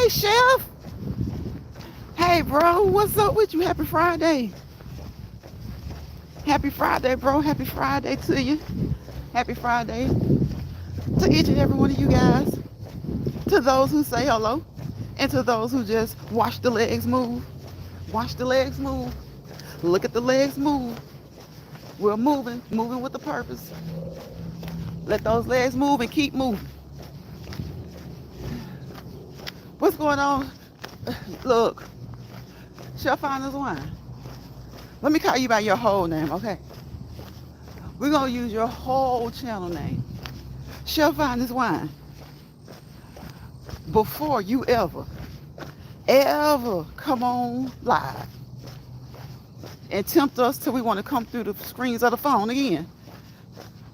Hey, Chef. Hey, bro. What's up with you? Happy Friday. Happy Friday, bro. Happy Friday to you. Happy Friday to each and every one of you guys. To those who say hello, and to those who just watch the legs move. Watch the legs move. Look at the legs move. We're moving with a purpose. Let those legs move and keep moving. What's going on? Look, Chef Finest Wine. Let me call you by your whole name, okay? We're gonna use your whole channel name. Chef Finest Wine. Before you ever come on live and tempt us till we want to come through the screens of the phone again,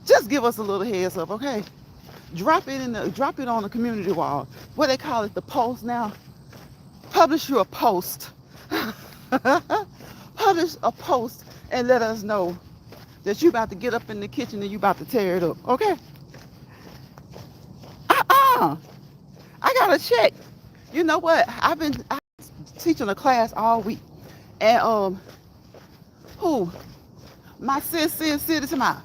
just give us a little heads up, okay? Drop it on the community wall. What they call it, the post now. Publish you a post. Publish a post and let us know that you about to get up in the kitchen and you about to tear it up, okay? I gotta check. You know what? I've been teaching a class all week, and who? My sis said to my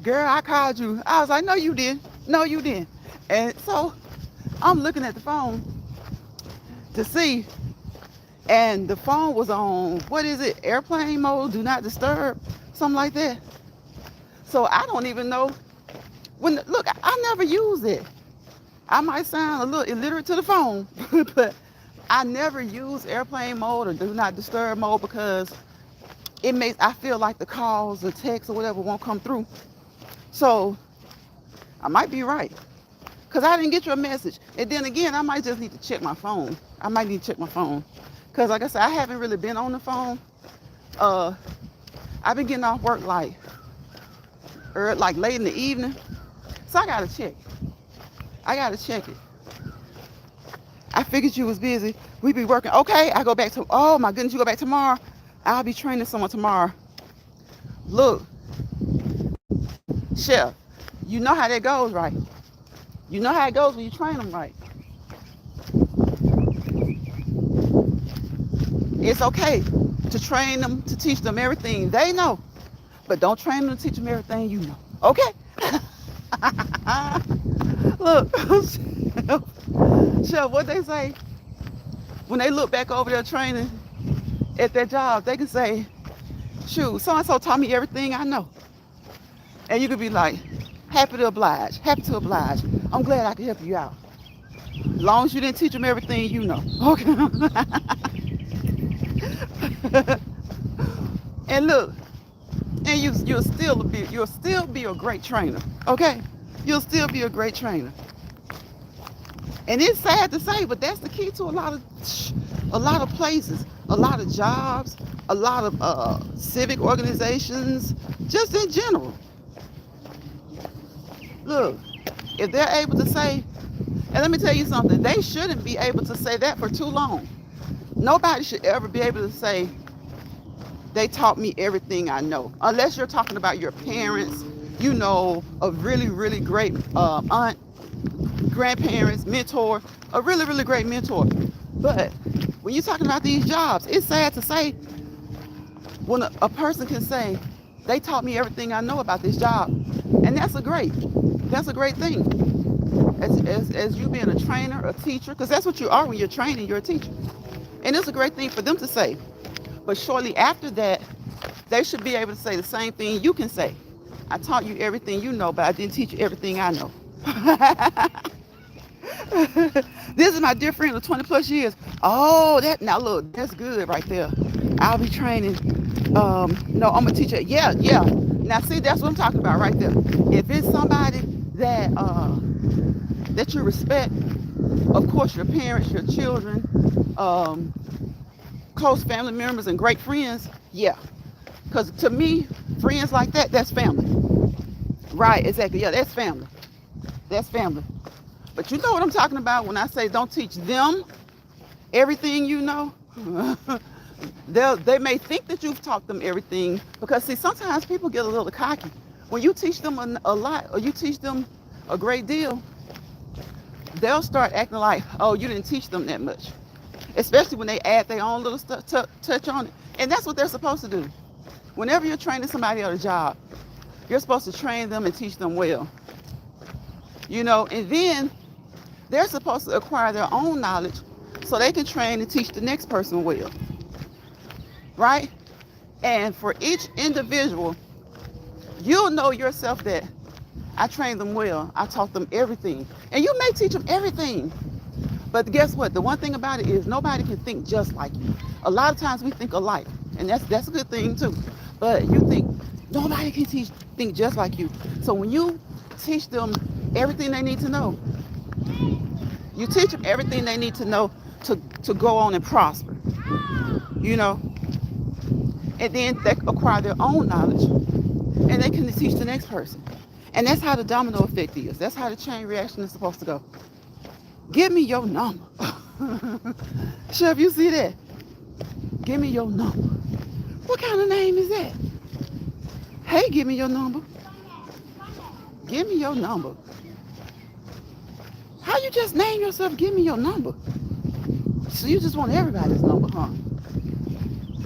girl, I called you. I was like, no, you didn't. No, you didn't. And so I'm looking at the phone to see, and the phone was on, what is it? Airplane mode, do not disturb, something like that. So I don't even know look, I never use it. I might sound a little illiterate to the phone, but I never use airplane mode or do not disturb mode because I feel like the calls or texts or whatever won't come through. So I might be right because I didn't get your message. And then again, I might just need to check my phone. Because like I said, I haven't really been on the phone. I've been getting off work like late in the evening. So I gotta check it. I figured you was busy. We be working. Okay, I go back to, oh my goodness, you go back tomorrow. I'll be training someone tomorrow. Look, Chef, you know how that goes, right? You know how it goes when you train them right. It's okay to train them, to teach them everything they know, but don't train them to teach them everything you know. Okay? Look, Chef, what they say, when they look back over their training at their job, they can say, shoot, so-and-so taught me everything I know. And you could be like, happy to oblige. I'm glad I could help you out. As long as you didn't teach them everything you know. Okay. And look, and you'll still be a great trainer. Okay? You'll still be a great trainer. And it's sad to say, but that's the key to a lot of places, a lot of jobs, a lot of civic organizations, just in general. Look, if they're able to say, and let me tell you something, they shouldn't be able to say that for too long. Nobody should ever be able to say, they taught me everything I know. Unless you're talking about your parents, you know, a really, really great aunt, grandparents, mentor, a really, really great mentor. But when you're talking about these jobs, it's sad to say when a person can say, they taught me everything I know about this job. And that's a great thing. As you being a trainer, a teacher, because that's what you are when you're training, you're a teacher. And it's a great thing for them to say. But shortly after that, they should be able to say the same thing you can say. I taught you everything you know, but I didn't teach you everything I know. This is my dear friend of 20 plus years. Oh, now look, that's good right there. I'll be training. No, I'm a teacher. Yeah. Now see, that's what I'm talking about right there. If it's somebody that you respect, of course, your parents, your children, close family members and great friends, yeah. Because to me, friends like that, that's family. Right, exactly. Yeah, that's family. But you know what I'm talking about when I say don't teach them everything you know. They may think that you've taught them everything because, see, sometimes people get a little cocky. When you teach them a lot or you teach them a great deal, they'll start acting like, oh, you didn't teach them that much. Especially when they add their own little touch on it. And that's what they're supposed to do. Whenever you're training somebody on a job, you're supposed to train them and teach them well. And then they're supposed to acquire their own knowledge so they can train and teach the next person well. Right? And for each individual, you'll know yourself that I trained them well. I taught them everything. And you may teach them everything. But guess what? The one thing about it is nobody can think just like you. A lot of times we think alike. And that's a good thing too. But you think nobody can think just like you. So when you teach them everything they need to know, you teach them everything they need to know to go on and prosper. And then they acquire their own knowledge and they can teach the next person. And that's how the domino effect is. That's how the chain reaction is supposed to go. Give me your number. Chef, you see that? Give me your number. What kind of name is that? Hey, give me your number. Give me your number. How you just name yourself, give me your number? So you just want everybody's number, huh?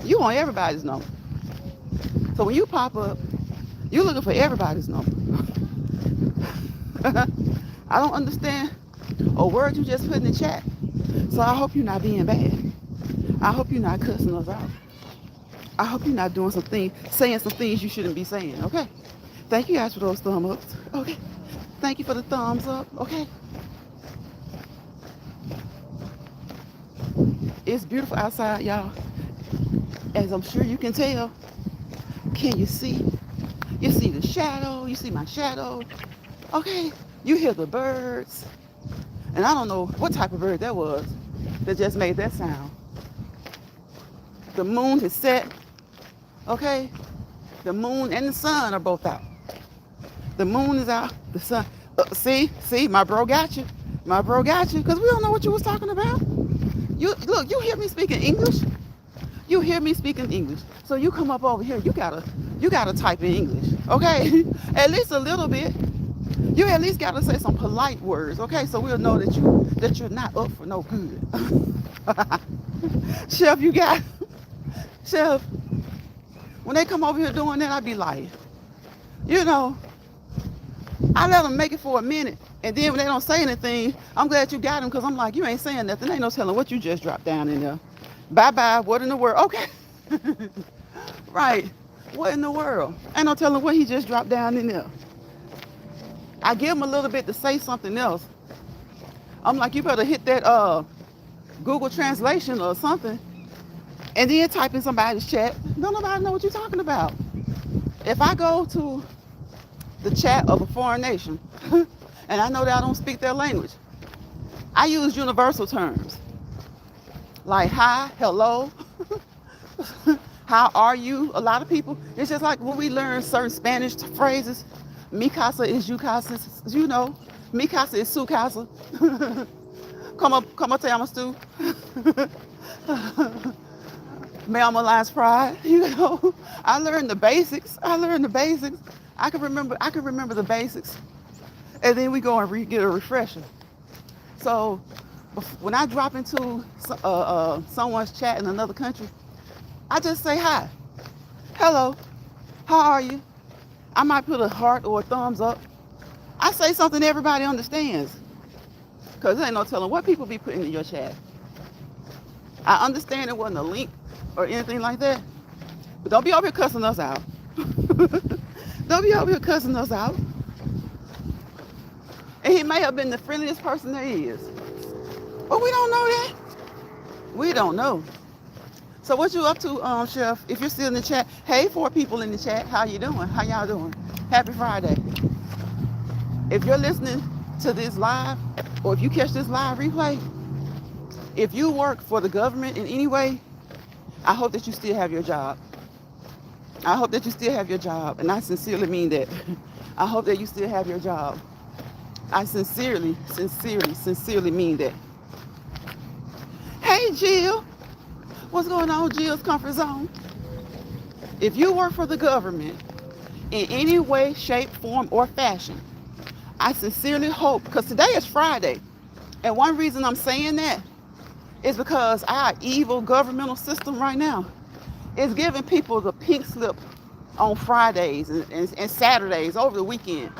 You want everybody's number. So when you pop up, you're looking for everybody's number. I don't understand a word you just put in the chat. So I hope you're not being bad. I hope you're not cussing us out. I hope you're not doing saying some things you shouldn't be saying, okay? Thank you guys for those thumbs ups, okay? Thank you for the thumbs up, okay? It's beautiful outside, y'all. As I'm sure you can tell. Can you see? You see the shadow. You see my shadow. Okay. You hear the birds. And I don't know what type of bird that was that just made that sound. The moon has set. Okay. The moon and the sun are both out. The moon is out. The sun. See, my bro got you. My bro got you. Because we don't know what you was talking about. You hear me speaking English? You hear me speaking English. So you come up over here, you gotta type in English, okay? At least a little bit. You at least gotta say some polite words, okay? So we'll know that you're not up for no good. Chef, Chef, when they come over here doing that, I be like, I let them make it for a minute. And then when they don't say anything, I'm glad you got them because I'm like, you ain't saying nothing. Ain't no telling what you just dropped down in there. Bye-bye. What in the world? Okay. Right. What in the world? Ain't no telling what he just dropped down in there. I give him a little bit to say something else. I'm like, you better hit that Google translation or something and then type in somebody's chat. Don't nobody know what you're talking about. If I go to the chat of a foreign nation and I know that I don't speak their language, I use universal terms like hi, hello, how are you? A lot of people, it's just like when we learn certain Spanish phrases. Mi casa is you casa, mi casa is su casa. Como te llamas tú? Me llamo Lance Pride. I learned the basics. I can remember the basics. And then we go and get a refresher. So when I drop into someone's chat in another country, I just say hi, hello, how are you? I might put a heart or a thumbs up. I say something everybody understands, because there ain't no telling what people be putting in your chat. I understand it wasn't a link or anything like that, but don't be over here cussing us out. Don't be over here cussing us out. And he may have been the friendliest person there is. But we don't know that. We don't know. So what you up to, Chef? If you're still in the chat, hey, 4 people in the chat, how you doing? How y'all doing? Happy Friday. If you're listening to this live, or if you catch this live replay, if you work for the government in any way, I hope that you still have your job. I hope that you still have your job, and I sincerely mean that. I hope that you still have your job. I sincerely mean that. Hey, Jill. What's going on, Jill's Comfort Zone? If you work for the government in any way, shape, form, or fashion, I sincerely hope, because today is Friday. And one reason I'm saying that is because our evil governmental system right now is giving people the pink slip on Fridays and Saturdays over the weekend.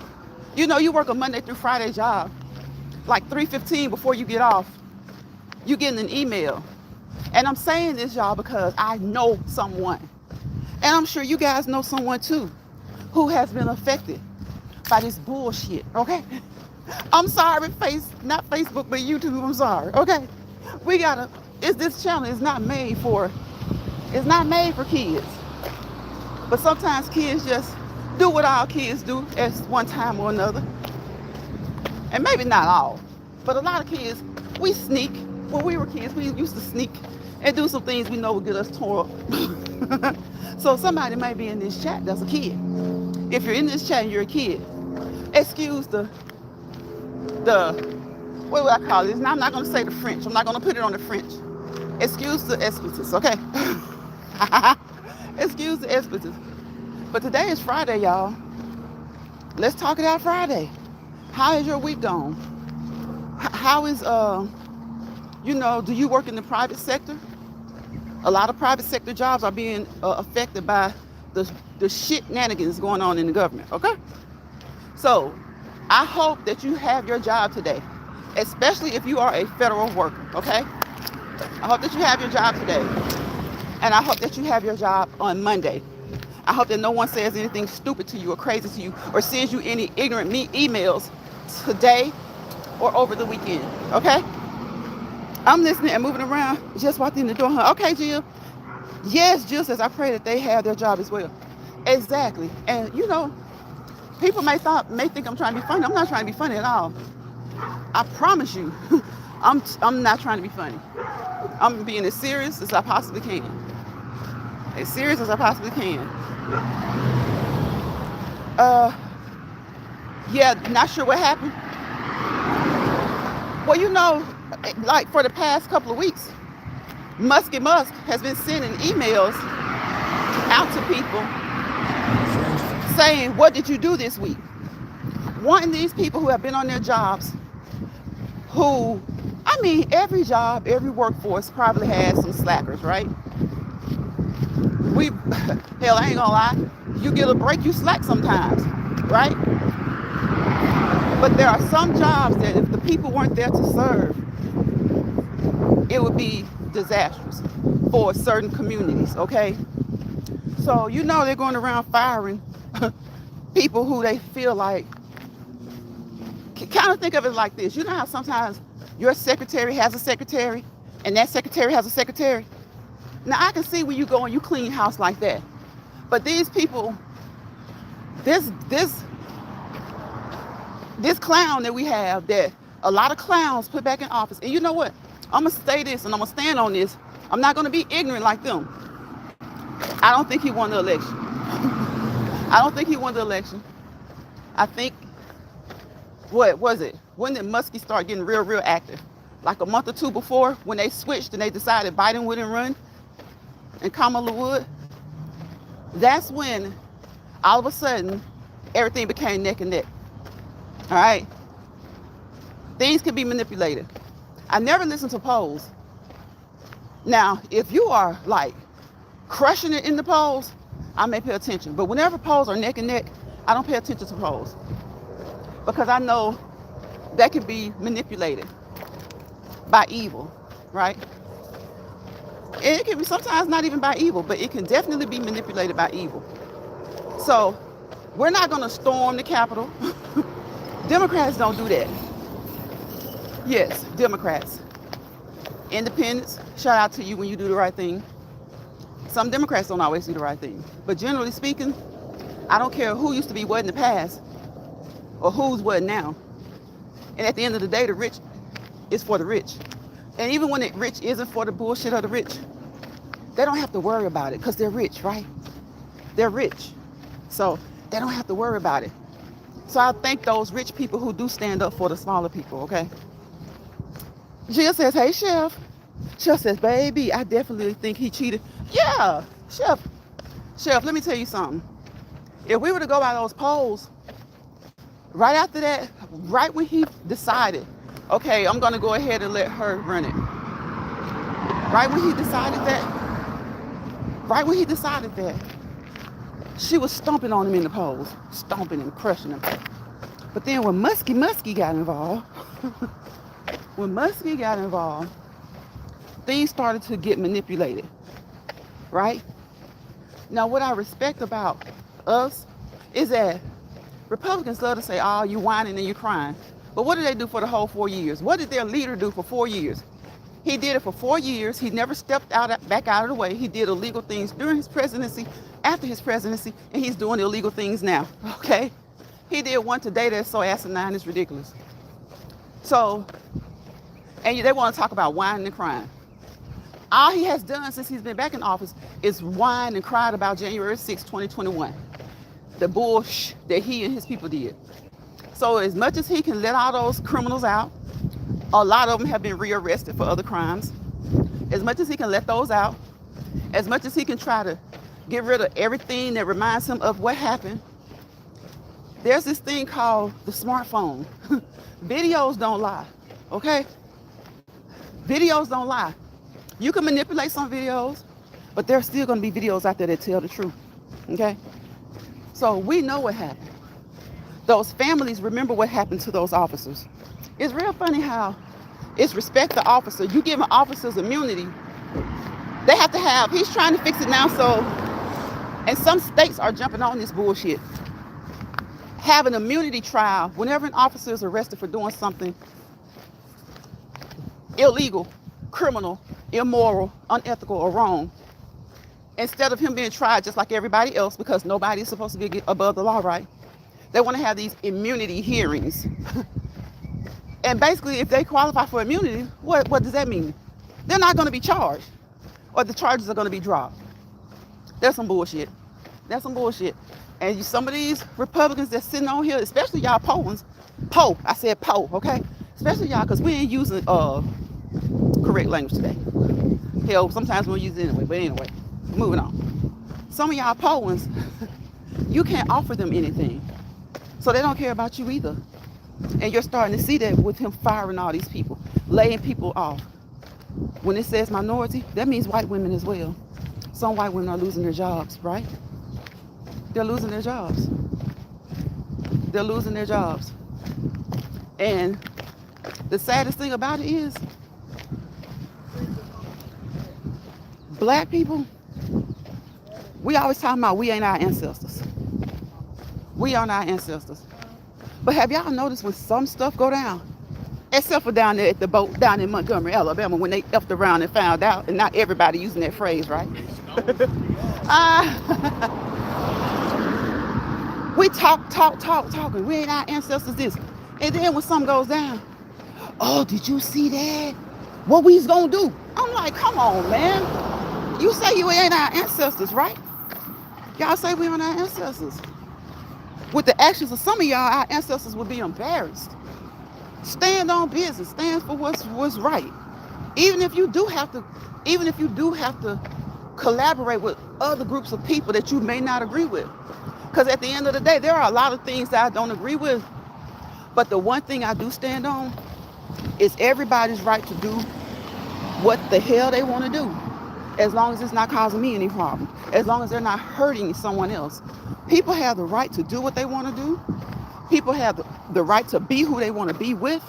You know, you work a Monday through Friday job, like 3:15 before you get off, you getting an email. And I'm saying this, y'all, because I know someone, and I'm sure you guys know someone too, who has been affected by this bullshit, okay? I'm sorry, not Facebook, but YouTube, I'm sorry, okay? This channel is not made for kids. But sometimes kids just do what all kids do at one time or another. And maybe not all, but a lot of kids, we sneak. When we were kids, we used to sneak and do some things we know would get us tore up. So somebody may be in this chat that's a kid. If you're in this chat and you're a kid, excuse the what would I call it? I'm not going to say the French. I'm not going to put it on the French. Excuse the expletives, okay? Excuse the expletives. But today is Friday, y'all. Let's talk it out Friday. How is your week gone? How is, do you work in the private sector? A lot of private sector jobs are being affected by the shenanigans going on in the government, okay? So I hope that you have your job today, especially if you are a federal worker, okay? I hope that you have your job today. And I hope that you have your job on Monday. I hope that no one says anything stupid to you or crazy to you or sends you any ignorant emails today or over the weekend, okay? I'm listening and moving around. Just walked in the door. Okay, Jill. Yes, Jill says, I pray that they have their job as well. Exactly. And, people may think I'm trying to be funny. I'm not trying to be funny at all. I promise you, I'm not trying to be funny. I'm being as serious as I possibly can. As serious as I possibly can. Not sure what happened. Well, like for the past couple of weeks, Musk has been sending emails out to people saying, what did you do this week? Wanting these people who have been on their jobs, every job, every workforce probably has some slackers, right? Hell, I ain't gonna lie, you get a break, you slack sometimes, right? But there are some jobs that if the people weren't there to serve, it would be disastrous for certain communities, okay? So, they're going around firing people who they feel like, kind of think of it like this. You know how sometimes your secretary has a secretary and that secretary has a secretary? Now, I can see when you go and you clean house like that. But these people, this clown that we have, that a lot of clowns put back in office. And you know what? I'm going to say this and I'm going to stand on this. I'm not going to be ignorant like them. I don't think he won the election. I think, what was it? When did Muskie start getting real active? Like a month or two before, when they switched and they decided Biden wouldn't run and Kamala would. That's when, all of a sudden, everything became neck and neck. All right? Things can be manipulated. I never listen to polls. Now, if you are like crushing it in the polls, I may pay attention. But whenever polls are neck and neck, I don't pay attention to polls. Because I know that can be manipulated by evil, right? It can be sometimes not even by evil, but it can definitely be manipulated by evil. So we're not going to storm the Capitol. Democrats don't do that. Yes, Democrats. Independents, shout out to you when you do the right thing. Some Democrats don't always do the right thing. But generally speaking, I don't care who used to be what in the past or who's what now. And at the end of the day, the rich is for the rich. And even when the rich isn't for the bullshit of the rich, they don't have to worry about it because they're rich, right? They're rich. So they don't have to worry about it. So I thank those rich people who do stand up for the smaller people, okay? Jill says, hey, Chef. Chef says, baby, I definitely think he cheated. Yeah, Chef, let me tell you something. If we were to go by those polls, right after that, right when he decided Okay, I'm gonna go ahead and let her run it. Right when he decided that, right when he decided that, she was stomping on him in the polls, stomping and crushing him. But then when Muskie got involved, when Muskie got involved, things started to get manipulated, right? Now, what I respect about us is that Republicans love to say, oh, you whining and you crying. But what did they do for the whole 4 years? What did their leader do for 4 years? He did it for 4 years. He never stepped back out of the way. He did illegal things during his presidency, after his presidency, and he's doing illegal things now, okay? He did one today that's so asinine, it's ridiculous. So, and they want to talk about whining and crying. All he has done since he's been back in office is whine and cried about January 6, 2021. The bullshit that he and his people did. So as much as he can let all those criminals out, a lot of them have been rearrested for other crimes. As much as he can let those out, as much as he can try to get rid of everything that reminds him of what happened, there's this thing called the smartphone. Videos don't lie, okay? Videos don't lie. You can manipulate some videos, but there's still going to be videos out there that tell the truth, okay? So we know what happened. Those families remember what happened to those officers. It's real funny how it's respect the officer. You give officers immunity. They have to have, he's trying to fix it now, so, and some states are jumping on this bullshit. Have an immunity trial whenever an officer is arrested for doing something illegal, criminal, immoral, unethical, or wrong. Instead of him being tried just like everybody else, because nobody is supposed to be above the law, right? They want to have these immunity hearings. And basically, if they qualify for immunity, what does that mean? They're not going to be charged, or the charges are going to be dropped. That's some bullshit. That's some bullshit. And some of these Republicans that's sitting on here, especially y'all Poe, I said Poe, okay? Especially y'all, because we ain't using correct language today. Hell, sometimes we'll use it anyway, but anyway, moving on. Some of y'all Poe's, you can't offer them anything. So they don't care about you either. And you're starting to see that with him firing all these people, laying people off. When it says minority, that means white women as well. Some white women are losing their jobs, right? They're losing their jobs. They're losing their jobs. And the saddest thing about it is, black people, we always talking about we ain't our ancestors. We aren't our ancestors. But have y'all noticed when some stuff go down, except for down there at the boat down in Montgomery, Alabama, when they effed around and found out, and not everybody using that phrase, right? We talking. We ain't our ancestors this. And then when something goes down, oh, did you see that? What we's gonna do? I'm like, come on, man. You say you ain't our ancestors, right? Y'all say we aren't our ancestors. With the actions of some of y'all, our ancestors would be embarrassed. Stand on business. Stand for what's right. Even if you do have to collaborate with other groups of people that you may not agree with. Because at the end of the day, there are a lot of things that I don't agree with. But the one thing I do stand on is everybody's right to do what the hell they want to do, as long as it's not causing me any problem, as long as they're not hurting someone else. People have the right to do what they want to do. People have the right to be who they want to be with.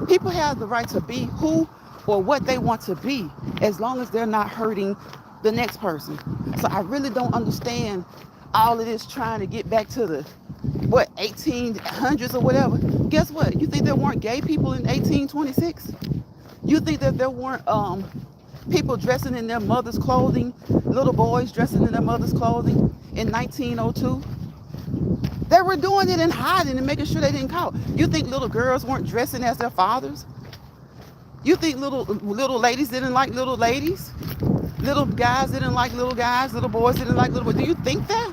People have the right to be who or what they want to be, as long as they're not hurting the next person. So I really don't understand all of this trying to get back to the 1800s or whatever. Guess what? You think there weren't gay people in 1826? You think that there weren't people dressing in their mother's clothing, little boys dressing in their mother's clothing in 1902? They were doing it and hiding and making sure they didn't caught. You think little girls weren't dressing as their fathers? You think little ladies didn't like little ladies? Little guys didn't like little guys? Little boys didn't like little boys? Do you think that?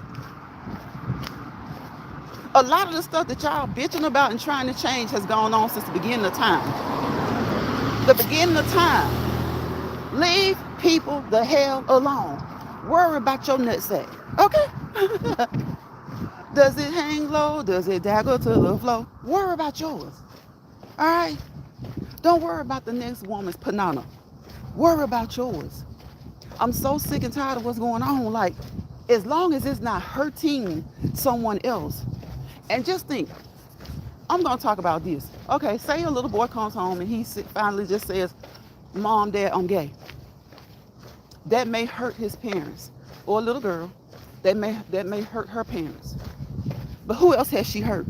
A lot of the stuff that y'all bitching about and trying to change has gone on since the beginning of time. The beginning of time. Leave people the hell alone. Worry about your nutsack, okay? Does it hang low? Does it dagger to the floor? Worry about yours, all right? Don't worry about the next woman's panana. Worry about yours. I'm so sick and tired of what's going on. Like, as long as it's not hurting someone else. And just think, I'm going to talk about this. Okay, say a little boy comes home and he finally just says, Mom, Dad, I'm gay. That may hurt his parents. Or a little girl, that may hurt her parents. But who else has she hurt?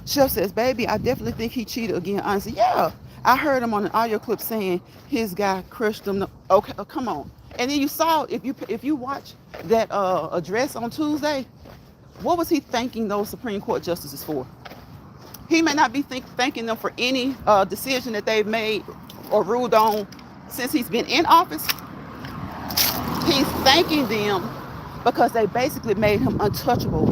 Chef says, baby, I definitely think he cheated again. Honestly, yeah. I heard him on an audio clip saying his guy crushed him. Okay, come on. And then you saw, if you watch that address on Tuesday, what was he thanking those Supreme Court justices for? He may not be thanking them for any decision that they've made or ruled on since he's been in office. He's thanking them because they basically made him untouchable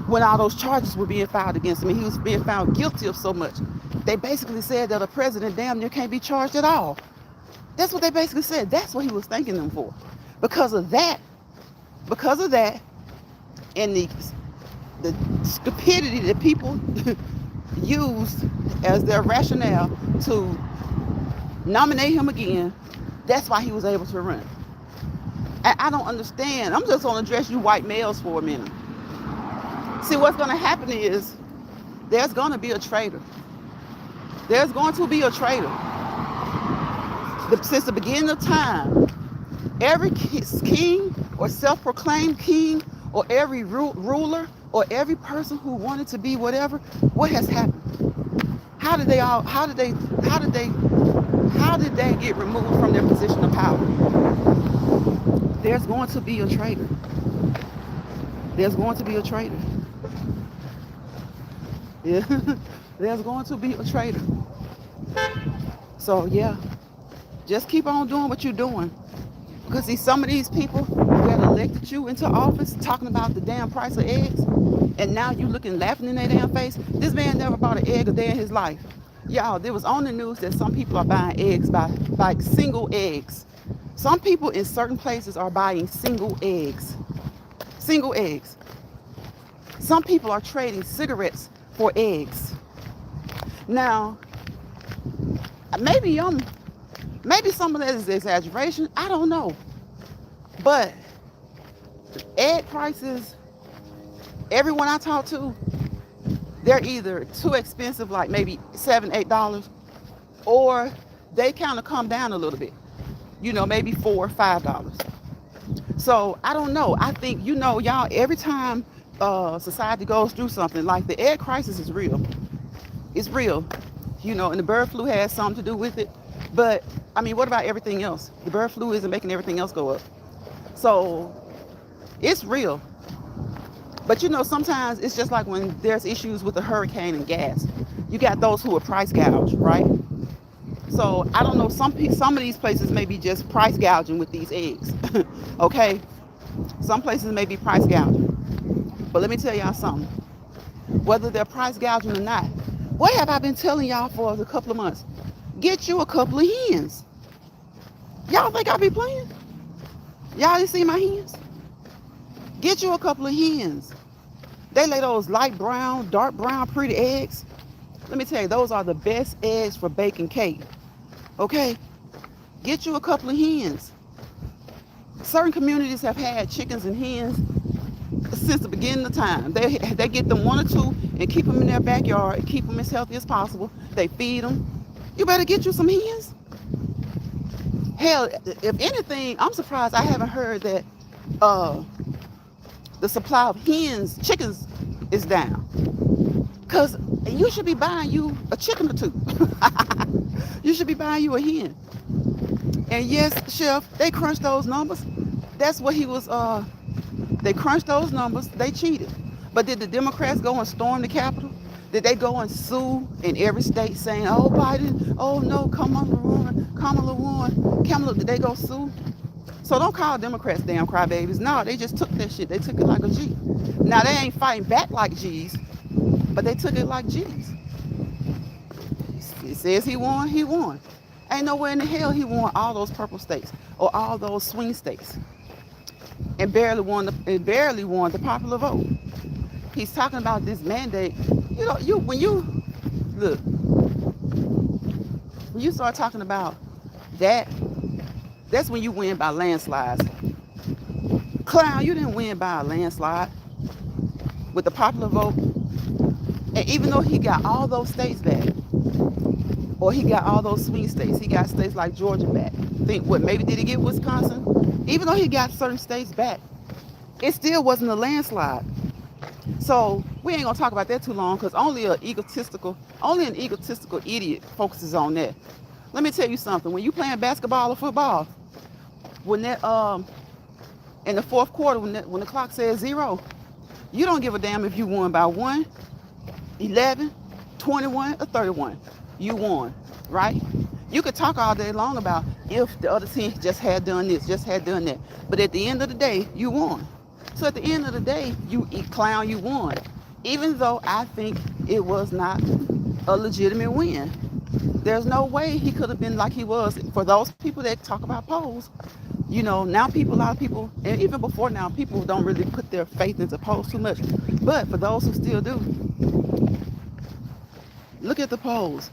when all those charges were being filed against him. And he was being found guilty of so much. They basically said that a president damn near can't be charged at all. That's what they basically said. That's what he was thanking them for. Because of that, and the stupidity that people used as their rationale to nominate him again, that's why he was able to run. And I don't understand. I'm just going to address you white males for a minute. See, what's going to happen is there's going to be a traitor. There's going to be a traitor. Since the beginning of time, every king or self-proclaimed king or every ruler or every person who wanted to be whatever, what has happened? How did they get removed from their position of power? There's going to be a traitor. There's going to be a traitor. Yeah. There's going to be a traitor. So yeah, just keep on doing what you're doing. Because see, some of these people that elected you into office talking about the damn price of eggs, and now you looking laughing in their damn face. This man never bought an egg a day in his life. Y'all, there was on the news that some people are buying eggs by single eggs. Some people in certain places are buying single eggs. Single eggs. Some people are trading cigarettes for eggs. Now, maybe some of that is exaggeration. I don't know. But egg prices, everyone I talk to, they're either too expensive, like maybe $7, $8, or they kind of come down a little bit. Maybe $4 or $5. So I don't know. I think, y'all, every time society goes through something, like the egg crisis is real. It's real. And the bird flu has something to do with it. But, what about everything else? The bird flu isn't making everything else go up. So it's real. But, sometimes it's just like when there's issues with the hurricane and gas. You got those who are price gouged, right? So I don't know. Some of these places may be just price gouging with these eggs. Okay? Some places may be price gouging. But let me tell y'all something. Whether they're price gouging or not, what have I been telling y'all for a couple of months? Get you a couple of hens. Y'all think I be playing? Y'all didn't see my hens? Get you a couple of hens. They lay those light brown, dark brown, pretty eggs. Let me tell you, those are the best eggs for baking cake. Okay? Get you a couple of hens. Certain communities have had chickens and hens since the beginning of time. They get them one or two and keep them in their backyard and keep them as healthy as possible. They feed them. You better get you some hens. Hell, if anything, I'm surprised I haven't heard that the supply of chickens is down. Because you should be buying you a chicken or two. You should be buying you a hen. And yes, Chef, they crunched those numbers. That's what he was, they crunched those numbers. They cheated. But did the Democrats go and storm the Capitol? Did they go and sue in every state saying, oh, Biden, oh no, Kamala won. Did they go sue? So don't call Democrats damn crybabies. No, they just took that shit. They took it like a G. Now, they ain't fighting back like G's, but they took it like G's. It says he won, he won. Ain't nowhere in the hell he won all those purple states or all those swing states and barely won the popular vote. He's talking about this mandate. When you look, When you start talking about that, that's when you win by landslides. Clown, you didn't win by a landslide with the popular vote. And even though he got all those states back, or he got all those swing states, he got states like Georgia back. Think what, maybe did he get Wisconsin? Even though he got certain states back, it still wasn't a landslide. So we ain't gonna talk about that too long, because only an egotistical idiot focuses on that. Let me tell you something. When you playing basketball or football, when that in the fourth quarter, when the clock says 0, you don't give a damn if you won by 1, 11, 21, or 31. You won, right? You could talk all day long about if the other team just had done this, just had done that. But at the end of the day, you won. So at the end of the day, you clown, you won. Even though I think it was not a legitimate win. There's no way he could have been like he was. For those people that talk about polls, you know, now a lot of people, and even before now, people don't really put their faith into polls too much. But for those who still do, look at the polls.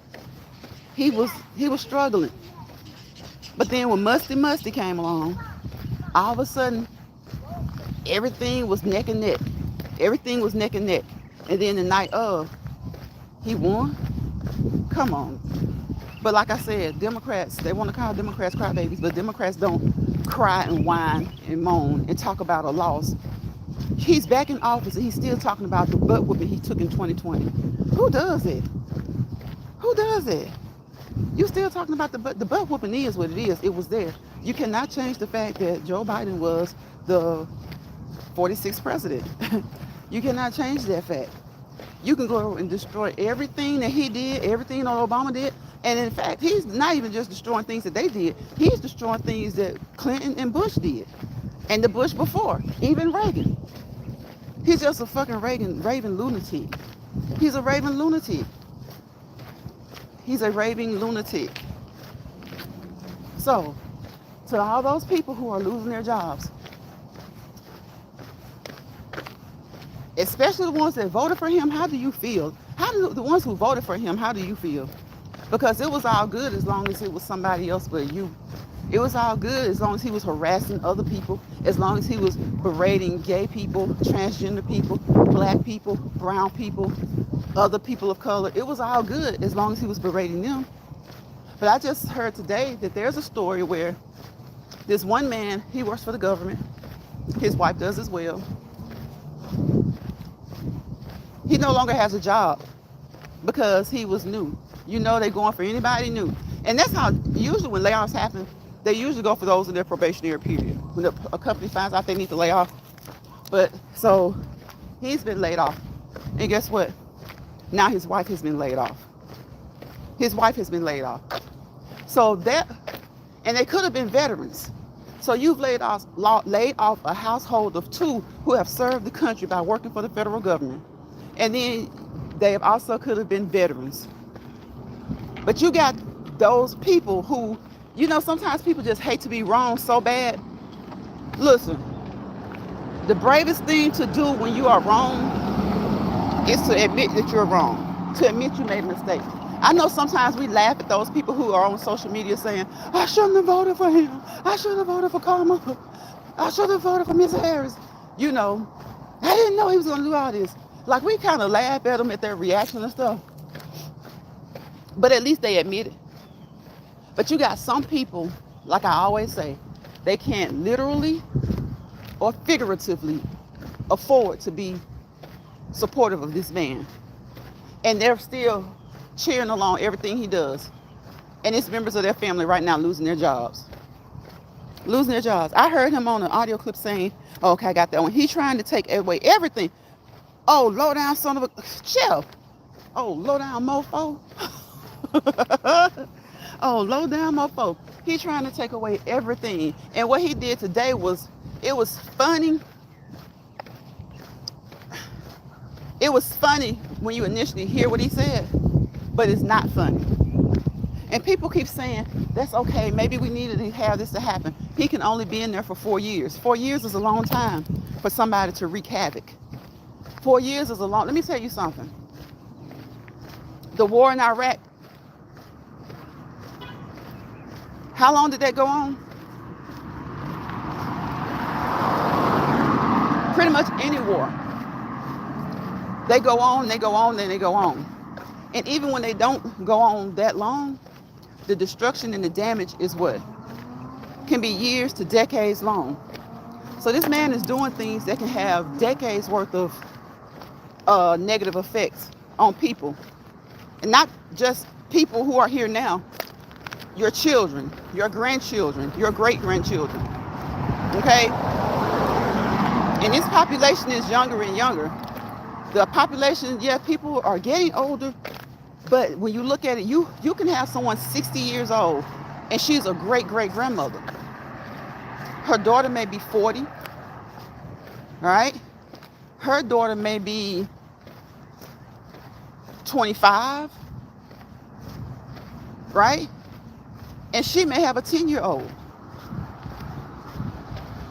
He was struggling. But then when Musty came along, all of a sudden, everything was neck and neck. Everything was neck and neck. And then the night of, he won? Come on. But like I said, Democrats, they want to call Democrats crybabies, but Democrats don't cry and whine and moan and talk about a loss. He's back in office and he's still talking about the butt whooping he took in 2020. Who does it? Who does it? You still talking about the butt whooping is what it is. It was there. You cannot change the fact that Joe Biden was the 46th president. You cannot change that fact. You can go and destroy everything that he did, everything that Obama did. And in fact, he's not even just destroying things that they did. He's destroying things that Clinton and Bush did. And the Bush before, even Reagan. He's just a fucking raving lunatic. He's a raving lunatic. He's a raving lunatic. So, to all those people who are losing their jobs, especially the ones that voted for him, how do you feel? The ones who voted for him, how do you feel? Because it was all good as long as it was somebody else but you. It was all good as long as he was harassing other people, as long as he was berating gay people, transgender people, black people, brown people, other people of color. It was all good as long as he was berating them. But I just heard today that there's a story where this one man, he works for the government. His wife does as well. He no longer has a job because he was new. You know, they're going for anybody new. And that's how, usually when layoffs happen, they usually go for those in their probationary period. When a company finds out they need to lay off. But, so, he's been laid off. And guess what? Now his wife has been laid off. His wife has been laid off. So that, and they could have been veterans. So you've laid off a household of 2 who have served the country by working for the federal government. And then they have also could have been veterans. But you got those people who, you know, sometimes people just hate to be wrong so bad. Listen, the bravest thing to do when you are wrong is to admit that you're wrong, to admit you made a mistake. I know sometimes we laugh at those people who are on social media saying, I shouldn't have voted for him. I should have voted for Kamala. I should have voted for Ms. Harris. You know, I didn't know he was going to do all this. Like, we kind of laugh at them at their reaction and stuff. But at least they admit it. But you got some people, like I always say, they can't literally or figuratively afford to be supportive of this man. And they're still cheering along everything he does. And it's members of their family right now losing their jobs. Losing their jobs. I heard him on an audio clip saying, oh, okay, I got that one. He's trying to take away everything. Oh, low down son of a... Chill. Oh, low down mofo. Oh, low down mofo. He's trying to take away everything. And what he did today was, it was funny. It was funny when you initially hear what he said, but it's not funny. And people keep saying, that's okay, maybe we needed to have this to happen. He can only be in there for 4 years. 4 years is a long time for somebody to wreak havoc. 4 years is a long, let me tell you something. The war in Iraq, How long did that go on? Pretty much any war. They go on, they go on, then they go on. And even when they don't go on that long, the destruction and the damage is what? Can be years to decades long. So this man is doing things that can have decades worth of negative effects on people. And not just people who are here now, your children, your grandchildren, your great-grandchildren. Okay? And this population is younger and younger. The population, yeah, people are getting older, but when you look at it, you can have someone 60 years old and she's a great-great-grandmother. Her daughter may be 40, right? Her daughter may be 25, right? And she may have a 10-year-old.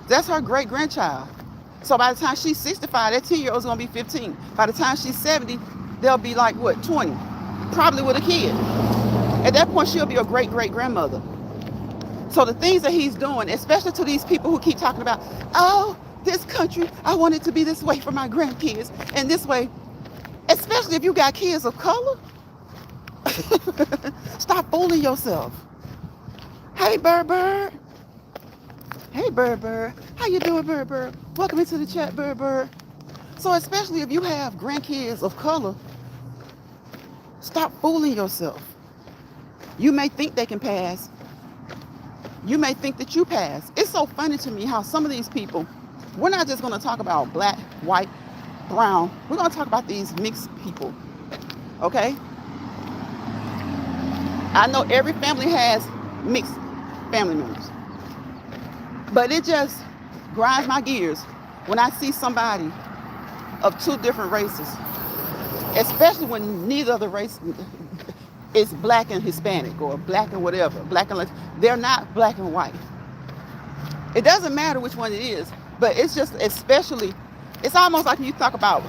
That's her great-grandchild. So by the time she's 65, that 10-year-old is going to be 15. By the time she's 70, they'll be like, what, 20? Probably with a kid. At that point, she'll be a great-great-grandmother. So the things that he's doing, especially to these people who keep talking about, oh, this country, I want it to be this way for my grandkids, and this way, especially if you got kids of color, stop fooling yourself. Hey, Bird Bird. Hey, Bird Bird. How you doing, Bird Bird? Welcome into the chat, Bird Bird. So especially if you have grandkids of color, stop fooling yourself. You may think they can pass. You may think that you pass. It's so funny to me how some of these people, we're not just going to talk about black, white, brown. We're going to talk about these mixed people, okay? I know every family has mixed family members, but it just grinds my gears when I see somebody of two different races, especially when neither of the race is black and Hispanic or black and whatever, black and they're not black and white. It doesn't matter which one it is, but it's just especially, it's almost like when you talk about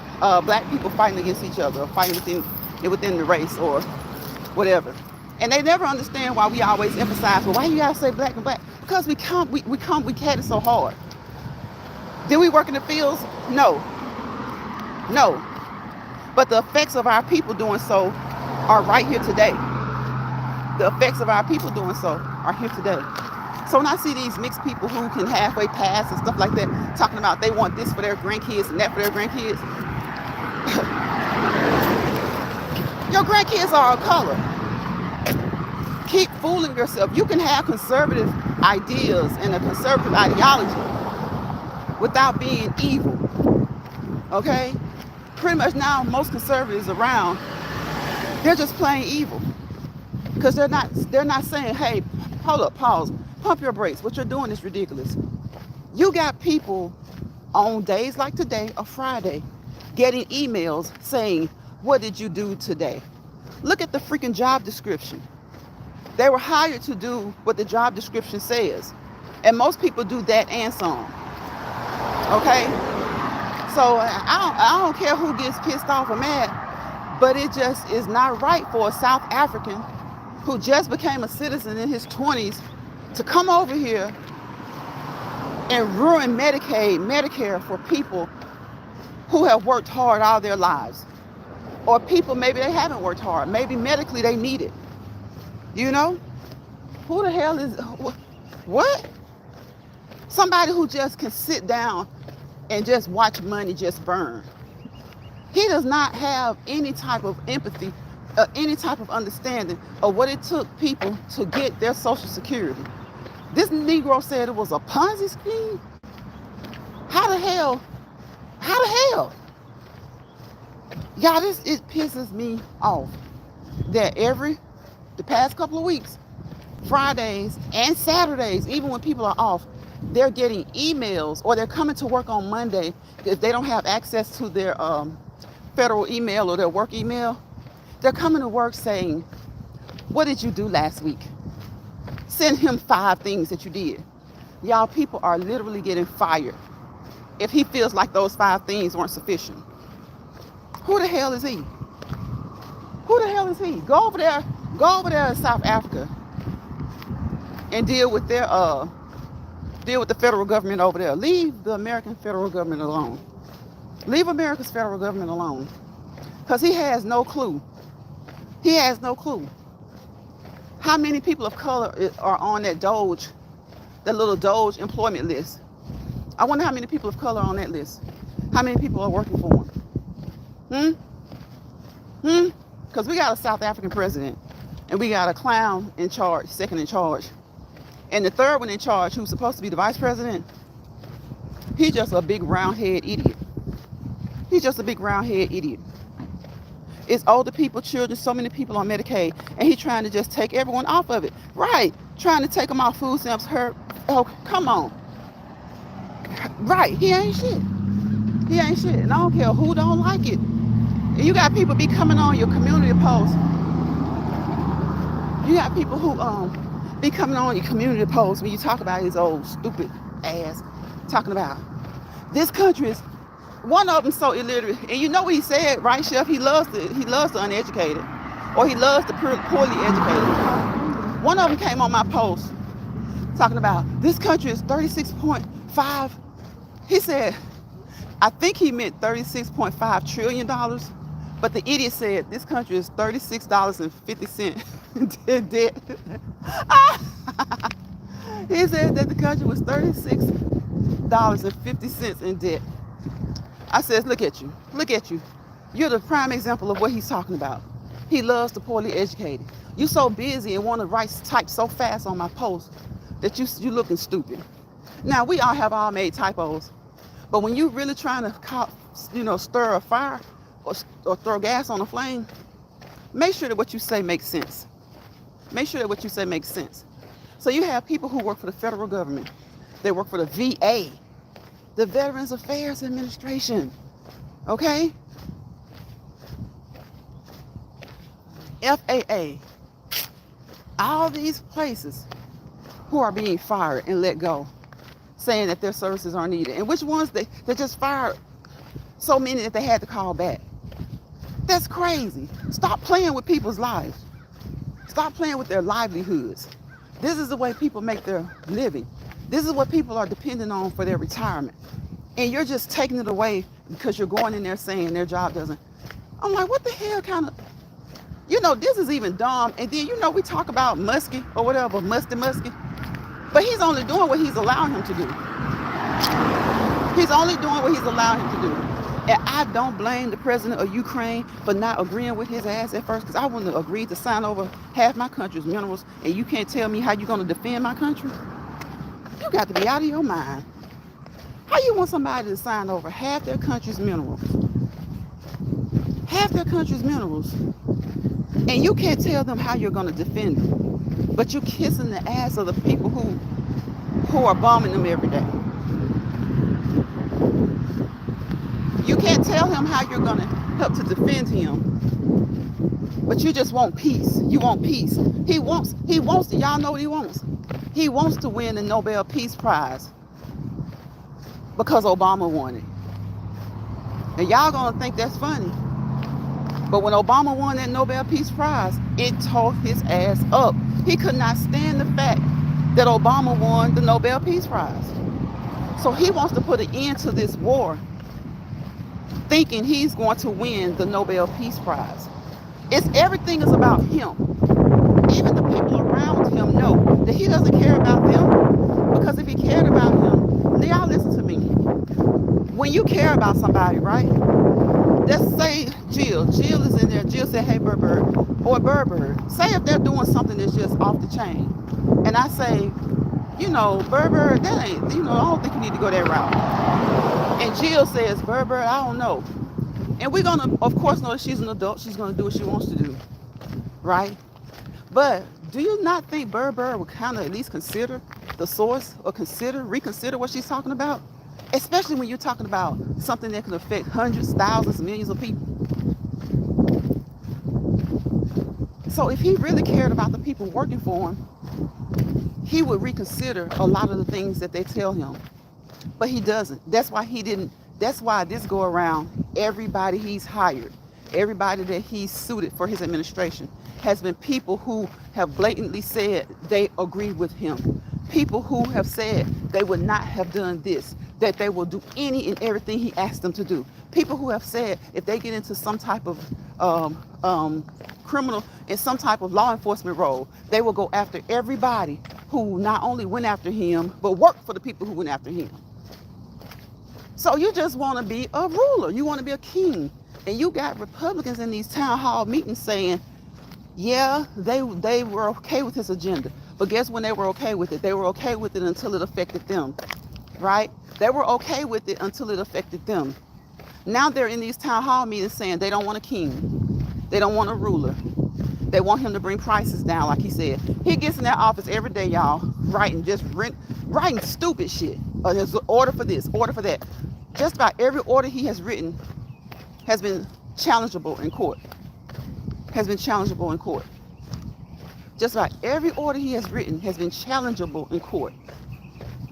black people fighting against each other or fighting within the race or whatever. And they never understand why we always emphasize, well, why you gotta say black and black? Because we had it so hard. Did we work in the fields? No. But the effects of our people doing so are right here today. The effects of our people doing so are here today. So when I see these mixed people who can halfway pass and stuff like that, talking about they want this for their grandkids and that for their grandkids, your grandkids are a color. Keep fooling yourself. You can have conservative ideas and a conservative ideology without being evil. Okay? Pretty much now most conservatives around, they're just plain evil. Because they're not saying, hey, hold up, pause, pump your brakes. What you're doing is ridiculous. You got people on days like today or Friday getting emails saying, what did you do today? Look at the freaking job description. They were hired to do what the job description says. And most people do that and some. Okay? So I don't care who gets pissed off or mad, but it just is not right for a South African who just became a citizen in his 20s to come over here and ruin Medicare for people who have worked hard all their lives. Or people, maybe they haven't worked hard. Maybe medically they need it. You know? Who the hell is, what? Somebody who just can sit down and just watch money just burn. He does not have any type of empathy, any type of understanding of what it took people to get their Social Security. This Negro said it was a Ponzi scheme. How the hell? Y'all, it pisses me off that the past couple of weeks, Fridays and Saturdays, even when people are off, they're getting emails or they're coming to work on Monday if they don't have access to their federal email or their work email. They're coming to work saying, what did you do last week? Send him 5 things that you did. Y'all, people are literally getting fired if he feels like those 5 things weren't sufficient. Who the hell is he? Who the hell is he? Go over there in South Africa and deal with the federal government over there. Leave the American federal government alone. Leave America's federal government alone. Because he has no clue. He has no clue. How many people of color are on that little Doge employment list? I wonder how many people of color are on that list. How many people are working for him? Because we got a South African president, and we got a clown in charge, second in charge. And the third one in charge, who's supposed to be the vice president, he's just a big round-head idiot. He's just a big round-head idiot. It's older people, children, so many people on Medicaid, and he's trying to just take everyone off of it. Right, trying to take them off food stamps. Oh, come on. Right, he ain't shit. He ain't shit, and I don't care who don't like it. And you got people be coming on your community posts. You got people who be coming on your community posts when you talk about his old stupid ass, talking about this country is. One of them so illiterate, and you know what he said, right, Chef? He loves the uneducated, or he loves the poorly educated. One of them came on my post talking about this country is 36.5. He said, I think he meant $36.5 trillion, but the idiot said this country is $36.50 in debt. He said that the country was $36.50 in debt. I says, look at you. Look at you. You're the prime example of what he's talking about. He loves the poorly educated. You so busy and want to type so fast on my post that you looking stupid. Now, we all have made typos, but when you really trying to stir a fire or throw gas on a flame, make sure that what you say makes sense. Make sure that what you say makes sense. So you have people who work for the federal government. They work for the VA, the Veterans Affairs Administration, okay? FAA, all these places who are being fired and let go, saying that their services are needed. And which ones they just fired so many that they had to call back. That's crazy. Stop playing with people's lives. Stop playing with their livelihoods. This is the way people make their living. This is what people are depending on for their retirement. And you're just taking it away because you're going in there saying their job doesn't. I'm like, what the hell kind of, this is even dumb. And then, we talk about Muskie or whatever, Musty. But he's only doing what he's allowing him to do. He's only doing what he's allowing him to do. And I don't blame the president of Ukraine for not agreeing with his ass at first, because I wouldn't have agreed to sign over half my country's minerals, and you can't tell me how you're going to defend my country? You got to be out of your mind. How you want somebody to sign over half their country's minerals? Half their country's minerals. And you can't tell them how you're going to defend them. But you're kissing the ass of the people who are bombing them every day. You can't tell him how you're going to help to defend him. But you just want peace. You want peace. He wants to, y'all know what he wants. He wants to win the Nobel Peace Prize because Obama won it. And y'all gonna think that's funny. But when Obama won that Nobel Peace Prize, it tore his ass up. He could not stand the fact that Obama won the Nobel Peace Prize. So he wants to put an end to this war, thinking he's going to win the Nobel Peace Prize. Everything is about him. Even the people around him know that he doesn't care about them, because if he cared about them, y'all listen to me. When you care about somebody, right? Let's say Jill is in there. Jill said, hey, Burr, or Burr. Say if they're doing something that's just off the chain. And I say, Burr, that ain't, I don't think you need to go that route. And Jill says, Burr, I don't know. And we're going to, of course, know that she's an adult. She's going to do what she wants to do, right? But do you not think Burr would kind of at least consider the source, or reconsider what she's talking about? Especially when you're talking about something that can affect hundreds, thousands, millions of people. So if he really cared about the people working for him, he would reconsider a lot of the things that they tell him. But he doesn't. That's why this go around, everybody he's hired, everybody that he's suited for his administration has been people who have blatantly said they agree with him. People who have said they would not have done this, that they will do any and everything he asked them to do. People who have said if they get into some type of criminal in some type of law enforcement role, they will go after everybody who not only went after him, but worked for the people who went after him. So you just want to be a ruler. You want to be a king. And you got Republicans in these town hall meetings saying, yeah, they were okay with his agenda. But guess when they were okay with it? They were okay with it until it affected them, right? They were okay with it until it affected them. Now they're in these town hall meetings saying they don't want a king. They don't want a ruler. They want him to bring prices down, like he said. He gets in that office every day, y'all, writing stupid shit. There's an order for this, order for that. Just about every order he has written has been challengeable in court. Just about every order he has written has been challengeable in court.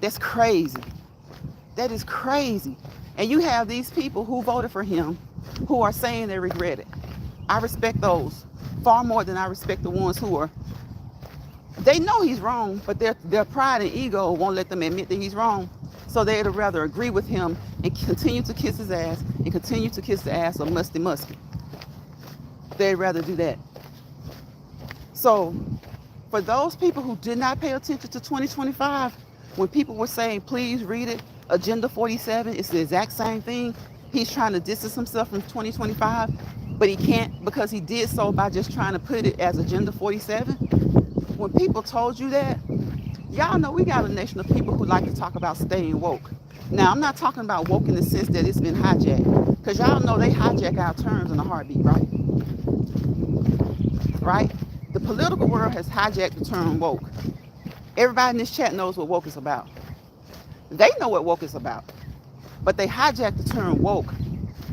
That's crazy. That is crazy. And you have these people who voted for him who are saying they regret it. I respect those far more than I respect the ones who are, they know he's wrong, but their pride and ego won't let them admit that he's wrong. So they'd rather agree with him and continue to kiss his ass and continue to kiss the ass of Musty Muskie. They'd rather do that. So for those people who did not pay attention to 2025, when people were saying, please read it, Agenda 47, it's the exact same thing. He's trying to distance himself from 2025, but he can't because he did so by just trying to put it as Agenda 47. When people told you that, y'all know we got a nation of people who like to talk about staying woke. Now, I'm not talking about woke in the sense that it's been hijacked, because y'all know they hijack our terms in a heartbeat, right? Right? The political world has hijacked the term woke. Everybody in this chat knows what woke is about. They know what woke is about, but they hijacked the term woke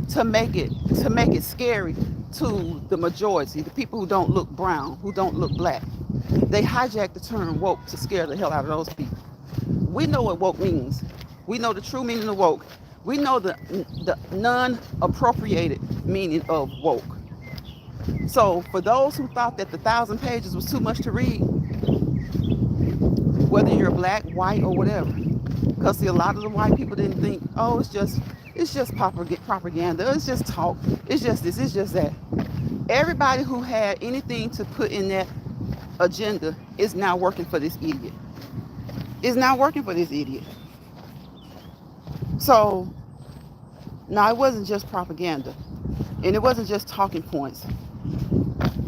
to make it scary to the majority, the people who don't look brown, who don't look black. They hijacked the term woke to scare the hell out of those people. We know what woke means. We know the true meaning of woke. We know the non-appropriated meaning of woke. So for those who thought that the 1,000 pages was too much to read, whether you're black, white, or whatever, because see, a lot of the white people didn't think, oh, it's just propaganda, it's just talk, it's just this, it's just that. Everybody who had anything to put in that agenda is now working for this idiot. So, no, it wasn't just propaganda. And it wasn't just talking points.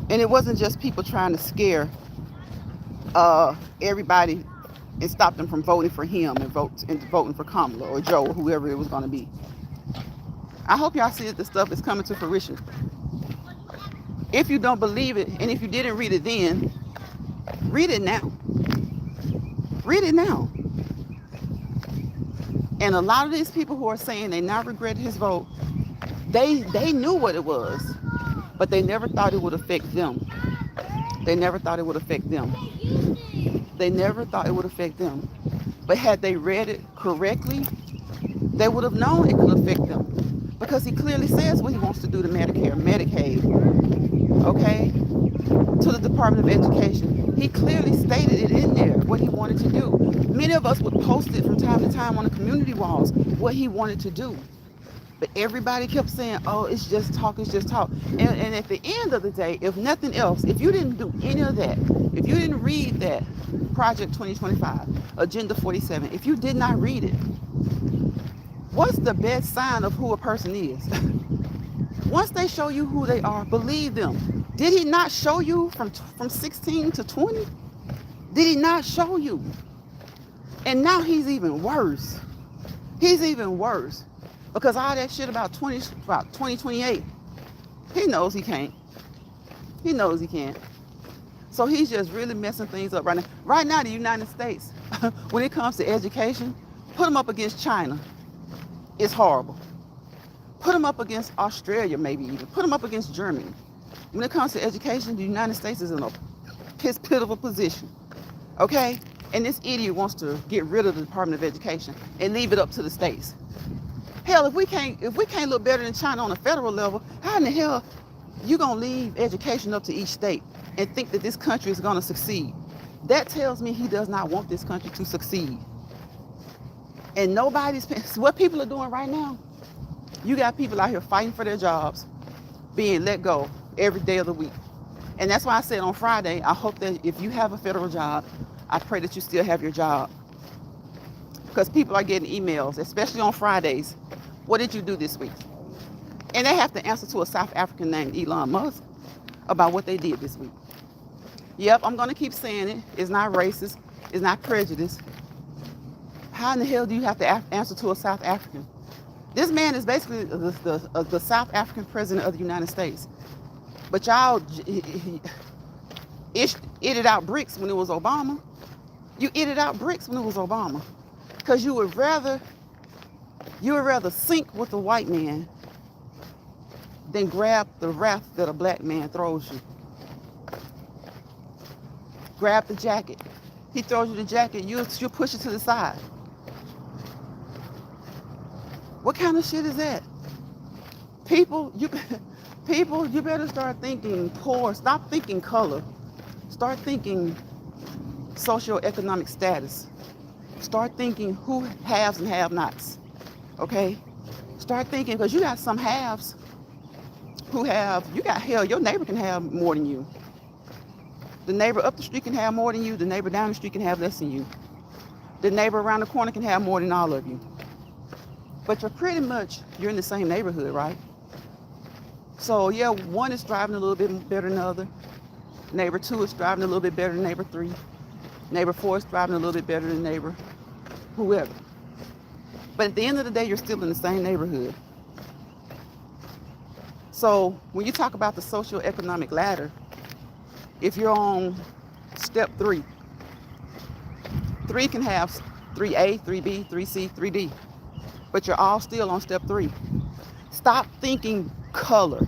And it wasn't just people trying to scare everybody and stop them from voting for him and voting for Kamala or Joe or whoever it was going to be. I hope y'all see that this stuff is coming to fruition. If you don't believe it, and if you didn't read it then, read it now. Read it now. And a lot of these people who are saying they now regret his vote, they knew what it was, but they never thought it would affect them. They never thought it would affect them. But had they read it correctly, they would have known it could affect them. Because he clearly says what he wants to do to Medicare, Medicaid, okay? To the Department of Education. He clearly stated it in there, what he wanted to do. Many of us would post it from time to time on the community walls, what he wanted to do. But everybody kept saying, oh, it's just talk, it's just talk. And at the end of the day, if nothing else, if you didn't do any of that, if you didn't read that Project 2025, Agenda 47, if you did not read it, what's the best sign of who a person is? Once they show you who they are, believe them. Did he not show you from 16 to 20? Did he not show you? And now he's even worse. Because all that shit about 2028, he knows he can't. He knows he can't. So he's just really messing things up right now. Right now, the United States, when it comes to education, put them up against China. It's horrible. Put them up against Australia, maybe even. Put them up against Germany. When it comes to education, the United States is in a pitiful position. Okay? And this idiot wants to get rid of the Department of Education and leave it up to the states. Hell, if we can't look better than China on a federal level, how in the hell you're going to leave education up to each state and think that this country is going to succeed. That tells me he does not want this country to succeed. And what people are doing right now, you got people out here fighting for their jobs, being let go every day of the week. And that's why I said on Friday, I hope that if you have a federal job, I pray that you still have your job. Because people are getting emails, especially on Fridays. What did you do this week? And they have to answer to a South African named Elon Musk about what they did this week. Yep, I'm going to keep saying it. It's not racist. It's not prejudice. How in the hell do you have to answer to a South African? This man is basically the South African president of the United States. But y'all itted out bricks when it was Obama. You itted out bricks when it was Obama. Because you would rather sink with the white man than grab the wrath that a black man throws you. Grab the jacket. He throws you the jacket, you push it to the side. What kind of shit is that? People, you better start thinking poor. Stop thinking color. Start thinking socioeconomic status. Start thinking who haves and have-nots. Okay? Start thinking, because you got some haves who have, your neighbor can have more than you. The neighbor up the street can have more than you. The neighbor down the street can have less than you. The neighbor around the corner can have more than all of you. But you're in the same neighborhood, right? So yeah, one is striving a little bit better than the other. Neighbor 2 is striving a little bit better than neighbor 3. Neighbor 4 is striving a little bit better than neighbor whoever. But at the end of the day, you're still in the same neighborhood. So when you talk about the socioeconomic ladder, if you're on step 3, 3 can have 3A, 3B, 3C, 3D. But you're all still on step 3. Stop thinking color.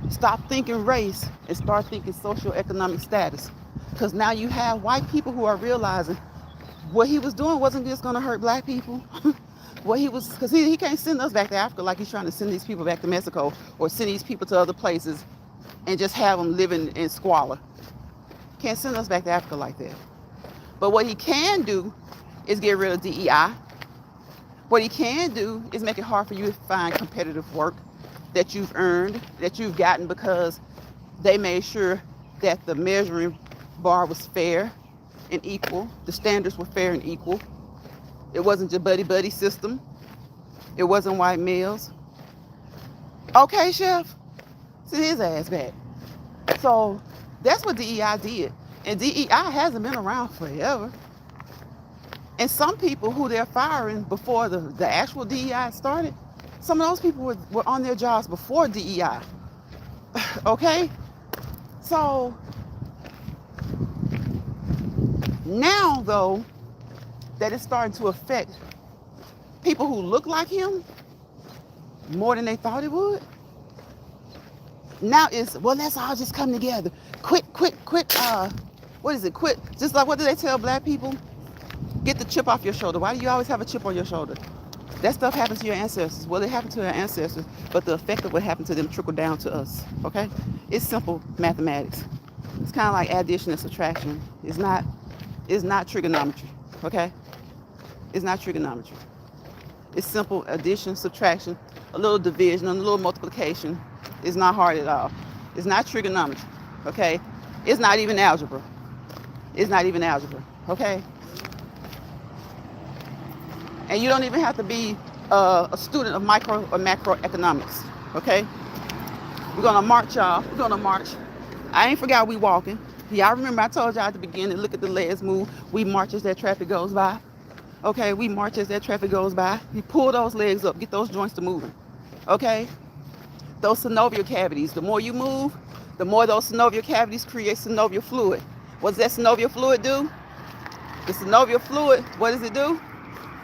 Stop thinking race and start thinking socioeconomic status. Because now you have white people who are realizing what he was doing wasn't just going to hurt black people. Because he can't send us back to Africa like he's trying to send these people back to Mexico or send these people to other places and just have them living in squalor. Can't send us back to Africa like that. But what he can do is get rid of DEI. What he can do is make it hard for you to find competitive work that you've earned, that you've gotten because they made sure that the measuring bar was fair and equal. The standards were fair and equal. It wasn't your buddy-buddy system. It wasn't white males. Okay, chef, send his ass back. So that's what DEI did. And DEI hasn't been around forever. And some people who they're firing before the actual DEI started, some of those people were on their jobs before DEI. Okay? So now, though, that it's starting to affect people who look like him more than they thought it would. Now let's all just come together. Quit, just like what do they tell black people? Get the chip off your shoulder. Why do you always have a chip on your shoulder? That stuff happened to your ancestors. Well, it happened to our ancestors, but the effect of what happened to them trickled down to us, okay? It's simple mathematics. It's kind of like addition and subtraction. It's not trigonometry, okay? It's not trigonometry. It's simple addition, subtraction, a little division, a little multiplication. It's not hard at all. It's not trigonometry, okay? It's not even algebra. Okay? And you don't even have to be a student of micro or macroeconomics, okay? We're gonna march, y'all. We're gonna march. I ain't forgot we walking. Y'all remember I told y'all at the beginning, look at the legs move. We march as that traffic goes by. Okay, we march as that traffic goes by. You pull those legs up, get those joints to moving. Okay? Those synovial cavities, the more you move, the more those synovial cavities create synovial fluid. What does that synovial fluid do? The synovial fluid, what does it do?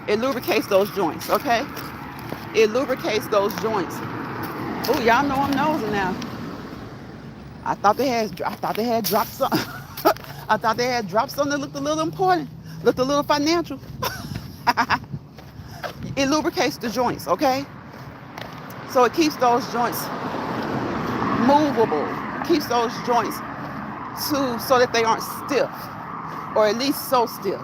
It lubricates those joints, okay? It lubricates those joints. Oh, y'all know I'm nosing now. I thought they had dropped something. I thought they had dropped something that looked a little important, looked a little financial. It lubricates the joints, okay? So it keeps those joints movable, keeps those joints so that they aren't stiff, or at least so stiff.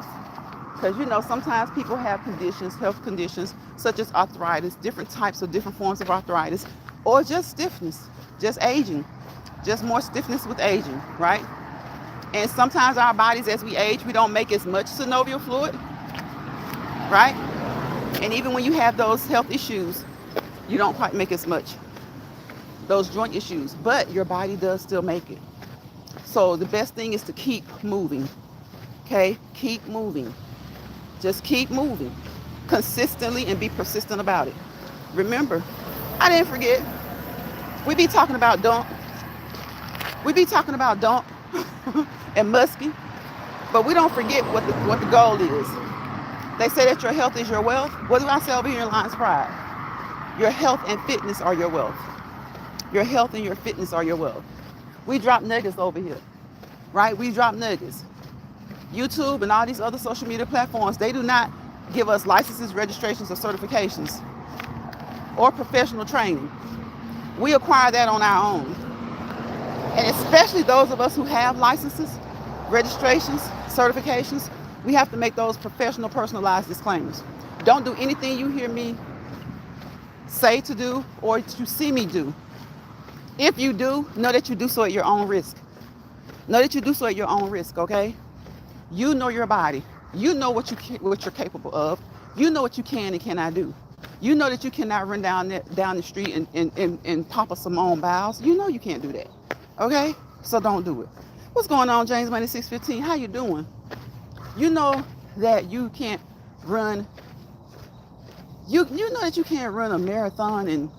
Because sometimes people have conditions, health conditions, such as arthritis, different types of different forms of arthritis, or just stiffness, just aging, just more stiffness with aging, right? And sometimes our bodies, as we age, we don't make as much synovial fluid, right? And even when you have those health issues, you don't quite make as much, those joint issues, but your body does still make it. So the best thing is to keep moving, okay? Keep moving. Just keep moving consistently and be persistent about it. Remember, I didn't forget, we be talking about don't and musky, but we don't forget what the goal is. They say that your health is your wealth. What do I say over here in Lions Pride? Your health and fitness are your wealth. Your health and your fitness are your wealth. We drop nuggets over here, right? We drop nuggets. YouTube and all these other social media platforms, they do not give us licenses, registrations, or certifications, or professional training. We acquire that on our own. And especially those of us who have licenses, registrations, certifications, we have to make those professional, personalized disclaimers. Don't do anything you hear me say to do or to see me do. If you do, know that you do so at your own risk. Know that you do so at your own risk, okay? You know your body. You know what you're capable of. You know what you can and cannot do. You know that you cannot run down the street and pop a Simone Biles. You know you can't do that, okay? So don't do it. What's going on, James Money 615? How you doing? You know that you can't run. You know that you can't run a marathon in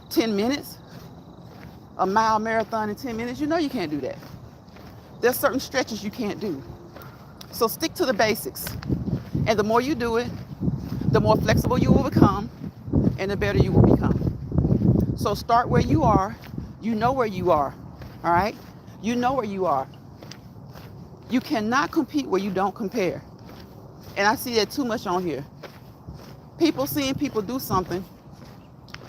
10 minutes? A mile marathon in 10 minutes? You know you can't do that. There's certain stretches you can't do. So stick to the basics. And the more you do it, the more flexible you will become and the better you will become. So start where you are. You know where you are. All right? You know where you are. You cannot compete where you don't compare. And I see that too much on here. People seeing people do something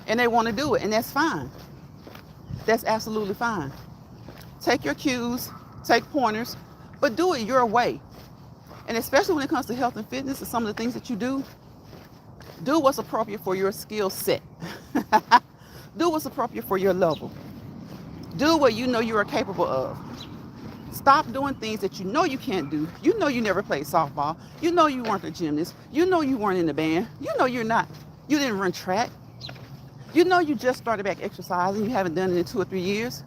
and they want to do it, and that's fine. That's absolutely fine. Take your cues, take pointers, but do it your way. And especially when it comes to health and fitness and some of the things that you do what's appropriate for your skill set. Do what's appropriate for your level. Do what you know you are capable of. Stop doing things that you know you can't do. You know you never played softball. You know you weren't a gymnast. You know you weren't in the band. You know you didn't run track. You know you just started back exercising. You haven't done it in 2 or 3 years.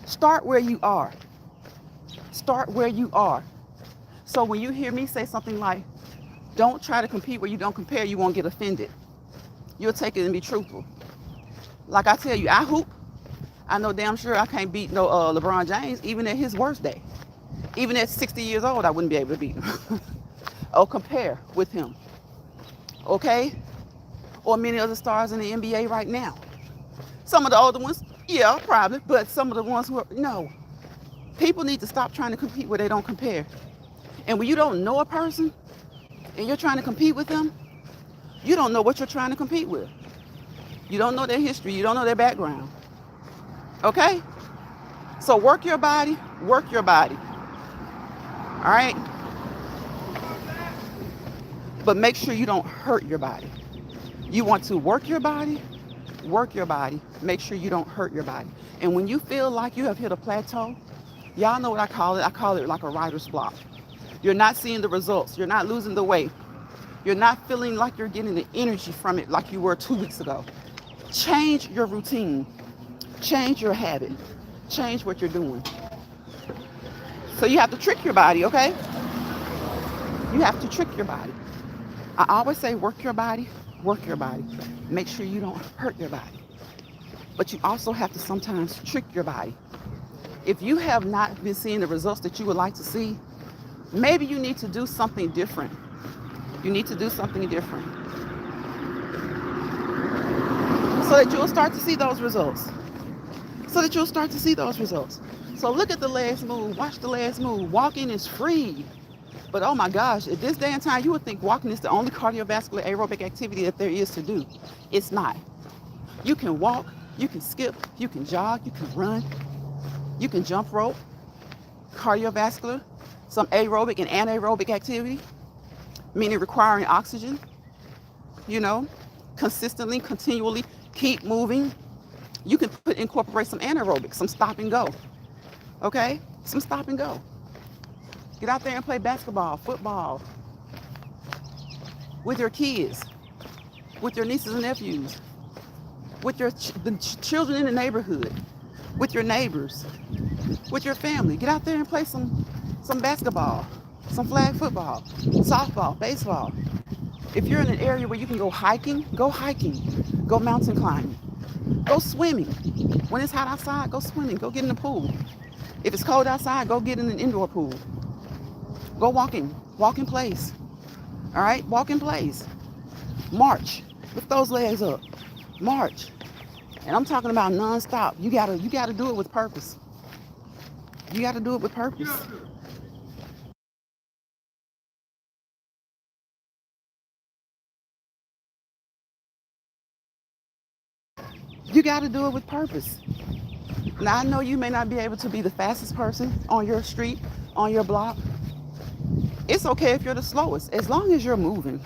Start where you are. Start where you are. So when you hear me say something like, don't try to compete where you don't compare, you won't get offended. You'll take it and be truthful. Like I tell you, I hoop. I know damn sure I can't beat no LeBron James, even at his worst day. Even at 60 years old, I wouldn't be able to beat him. Or compare with him. Okay? Or many other stars in the NBA right now. Some of the older ones, yeah, probably. But some of the ones who are, no. People need to stop trying to compete where they don't compare. And when you don't know a person and you're trying to compete with them, you don't know what you're trying to compete with. You don't know their history. You don't know their background. Okay? So work your body. Work your body. All right? But make sure you don't hurt your body. You want to work your body. Work your body. Make sure you don't hurt your body. And when you feel like you have hit a plateau, y'all know what I call it. I call it like a writer's block. You're not seeing the results. You're not losing the weight. You're not feeling like you're getting the energy from it like you were 2 weeks ago. Change your routine. Change your habit. Change what you're doing. So you have to trick your body, okay? You have to trick your body. I always say work your body, work your body. Make sure you don't hurt your body. But you also have to sometimes trick your body. If you have not been seeing the results that you would like to see, maybe you need to do something different. You need to do something different. So that you'll start to see those results. So that you'll start to see those results. So look at the legs move. Watch the legs move. Walking is free. But oh my gosh, at this day and time, you would think walking is the only cardiovascular aerobic activity that there is to do. It's not. You can walk, You can skip, you can jog, you can run, you can jump rope, cardiovascular, some aerobic and anaerobic activity, meaning requiring oxygen, you know, consistently, continually keep moving. You can incorporate some anaerobic, some stop and go, okay? Some stop and go. Get out there and play basketball, football with your kids, with your nieces and nephews, with the children in the neighborhood, with your neighbors, with your family. Get out there and play some basketball, some flag football, softball, baseball. If you're in an area where you can go hiking, go mountain climbing, go swimming. When it's hot outside, go swimming, go get in the pool. If it's cold outside, go get in an indoor pool. Go walk in place. All right, walk in place. March, lift those legs up. March, and I'm talking about nonstop. You gotta do it with purpose. You gotta do it with purpose. You gotta do it with purpose. Now I know you may not be able to be the fastest person on your street, on your block. It's okay if you're the slowest, as long as you're moving.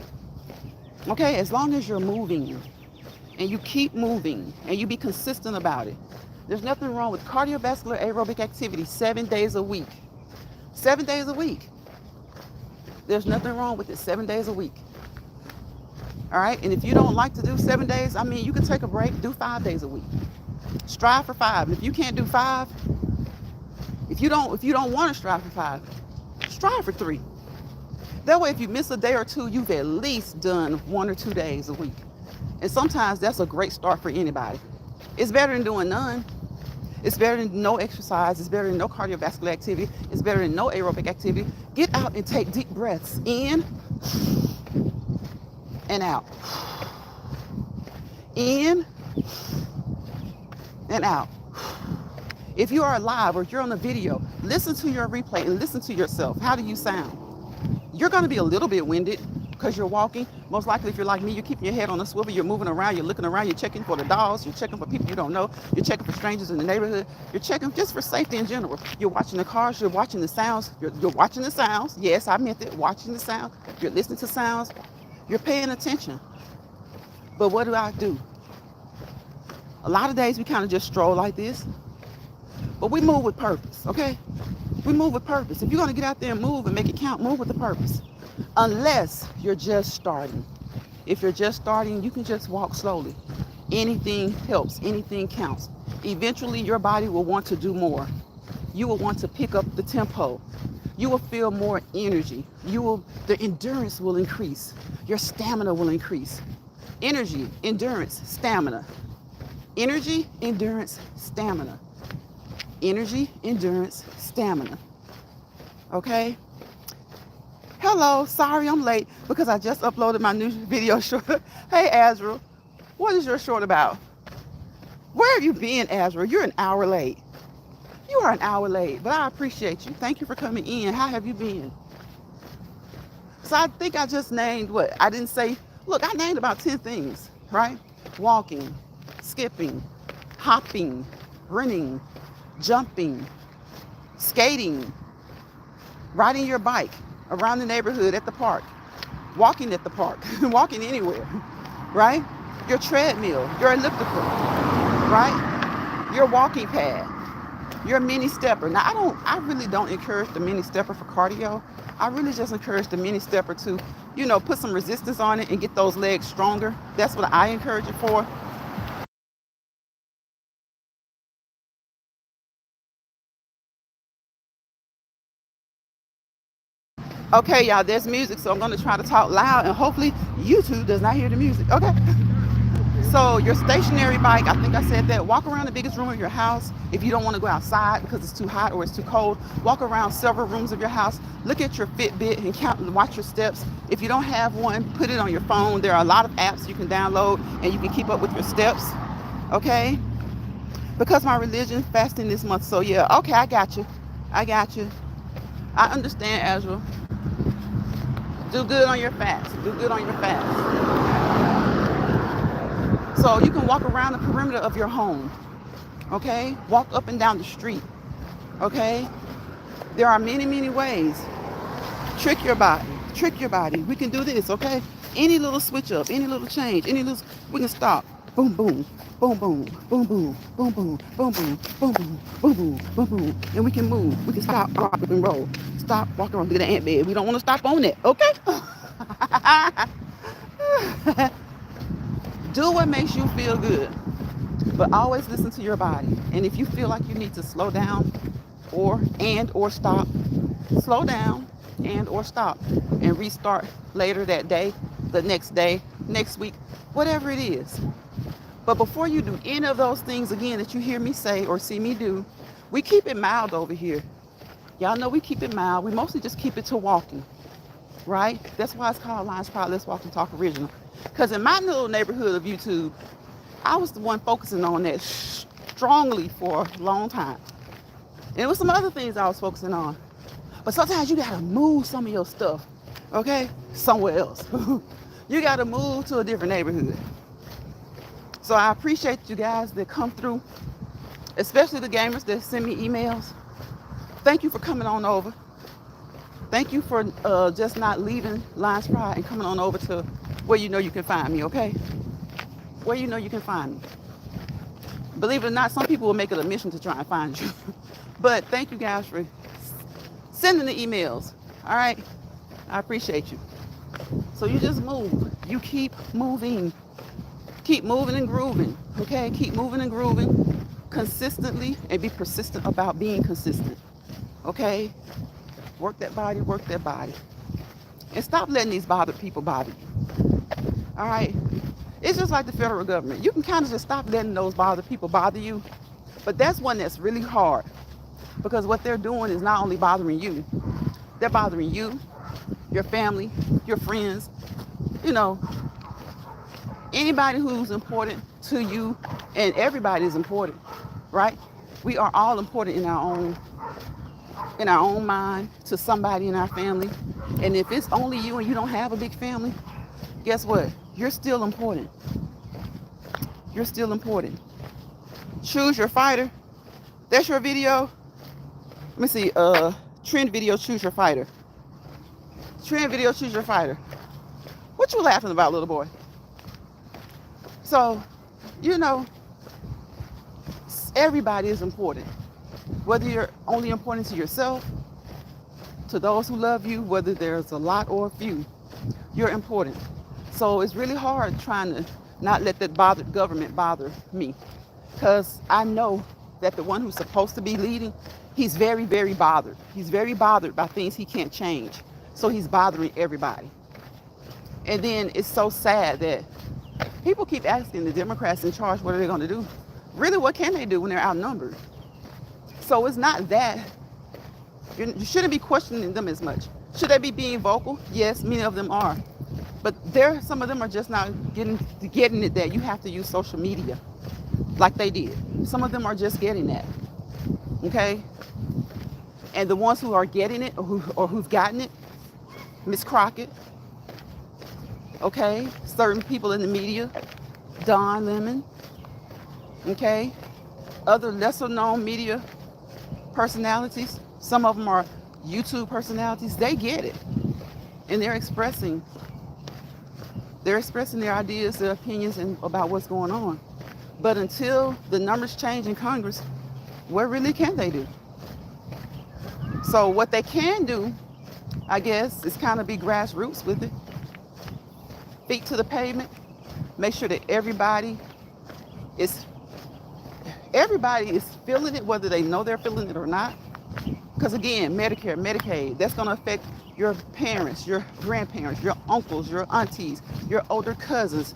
Okay, as long as you're moving and you keep moving and you be consistent about it. There's nothing wrong with cardiovascular aerobic activity 7 days a week. 7 days a week. There's nothing wrong with it 7 days a week. All right, and if you don't like to do 7 days, I mean, you can take a break, do 5 days a week. Strive for 5. If you can't do 5, if you don't want to strive for 5, strive for 3. That way, if you miss a day or two, you've at least done 1 or 2 days a week. And sometimes that's a great start for anybody. It's better than doing none. It's better than no exercise. It's better than no cardiovascular activity. It's better than no aerobic activity. Get out and take deep breaths in and out. In and out. If you are live or you're on the video, listen to your replay and listen to yourself. How do you sound? You're going to be a little bit winded because you're walking. Most likely, if you're like me, you're keeping your head on a swivel, you're moving around, you're looking around, you're checking for the dogs, you're checking for people you don't know, you're checking for strangers in the neighborhood, you're checking just for safety in general. You're watching the cars, you're watching the sounds, you're watching the sounds. Yes, I meant it, watching the sounds. You're listening to sounds, you're paying attention. But what do? A lot of days we kind of just stroll like this, but we move with purpose, okay? We move with purpose. If you're going to get out there and move and make it count, move with a purpose. Unless you're just starting. If you're just starting, you can just walk slowly. Anything helps. Anything counts. Eventually, your body will want to do more. You will want to pick up the tempo. You will feel more energy. The endurance will increase. Your stamina will increase. Energy, endurance, stamina. Energy, endurance, stamina. Energy, endurance, stamina. Okay? Hello, sorry I'm late because I just uploaded my new video short. Hey, Azra, what is your short about? Where have you been, Azra? You're an hour late. You are an hour late, but I appreciate you. Thank you for coming in. How have you been? So I think I just named what? I didn't say, look, I named about 10 things, right? Walking, skipping, hopping, running, jumping, skating, riding your bike around the neighborhood at the park, walking at the park, walking anywhere, right? Your treadmill, your elliptical, right? Your walking pad, your mini stepper. Now, I really don't encourage the mini stepper for cardio. I really just encourage the mini stepper to, put some resistance on it and get those legs stronger. That's what I encourage it for. Okay, y'all, there's music, so I'm going to try to talk loud, and hopefully YouTube does not hear the music. Okay. So your stationary bike, I think I said that, walk around the biggest room of your house. If you don't want to go outside because it's too hot or it's too cold, walk around several rooms of your house. Look at your Fitbit and count and watch your steps. If you don't have one, put it on your phone. There are a lot of apps you can download and you can keep up with your steps. Okay? Because my religion is fasting this month. So yeah, okay, I got you. I understand, Azra. Do good on your fast. So you can walk around the perimeter of your home, okay? Walk up and down the street, okay? There are many, many ways. Trick your body. Trick your body. We can do this, okay? Any little switch up, any little change, we can stop. Boom, boom, boom, boom, boom, boom, boom, boom, boom, boom, boom, boom, boom, boom, boom, boom. And we can move. We can stop, rock, and roll. Stop, walk around, look at the ant bed. We don't want to stop on it, okay? Do what makes you feel good, but always listen to your body. And if you feel like you need to slow down or stop, slow down or stop and restart later that day, the next day, next week, whatever it is. But before you do any of those things again that you hear me say or see me do, we keep it mild over here. Y'all know we keep it mild. We mostly just keep it to walking, right? That's why it's called Lions Pride Let's Walk and Talk Original. Because in my little neighborhood of YouTube, I was the one focusing on that strongly for a long time. And there was some other things I was focusing on. But sometimes you gotta move some of your stuff, okay, somewhere else. You gotta move to a different neighborhood. So I appreciate you guys that come through, especially the gamers that send me emails. Thank you for coming on over. Thank you for just not leaving Lions Pride and coming on over to where you know you can find me, okay? Where you know you can find me. Believe it or not, some people will make it a mission to try and find you. But thank you guys for sending the emails, all right? I appreciate you. So you just move. You keep moving. Keep moving and grooving, okay? Keep moving and grooving consistently and be persistent about being consistent, okay? Work that body, work that body. And stop letting these bothered people bother you, all right? It's just like the federal government. You can kind of just stop letting those bothered people bother you, but that's one that's really hard because what they're doing is not only bothering you, they're bothering you, your family, your friends, you know, anybody who's important to you, and everybody is important, right? We are all important in our own mind to somebody in our family. And if it's only you and you don't have a big family, guess what? You're still important. You're still important. Choose your fighter. That's your video. Let me see. Trend video, choose your fighter. Trend video, choose your fighter. What you laughing about, little boy? So, you know, everybody is important. Whether you're only important to yourself, to those who love you, whether there's a lot or a few, you're important. So it's really hard trying to not let that bothered government bother me. Because I know that the one who's supposed to be leading, he's very, very bothered. He's very bothered by things he can't change. So he's bothering everybody. And then it's so sad that people keep asking the Democrats in charge, what are they going to do? Really, what can they do when they're outnumbered? So it's not that. You shouldn't be questioning them as much. Should they be being vocal? Yes, many of them are. But some of them are just not getting it that you have to use social media like they did. Some of them are just getting that. Okay? And the ones who are getting it or who've gotten it, Miss Crockett, okay? Certain people in the media, Don Lemon, okay? Other lesser known media personalities, some of them are YouTube personalities, they get it. And they're expressing their ideas, their opinions about what's going on. But until the numbers change in Congress, what really can they do? So what they can do, I guess, is kind of be grassroots with it. Feet to the pavement. Make sure that everybody is feeling it, whether they know they're feeling it or not. Because again, Medicare, Medicaid, that's going to affect your parents, your grandparents, your uncles, your aunties, your older cousins,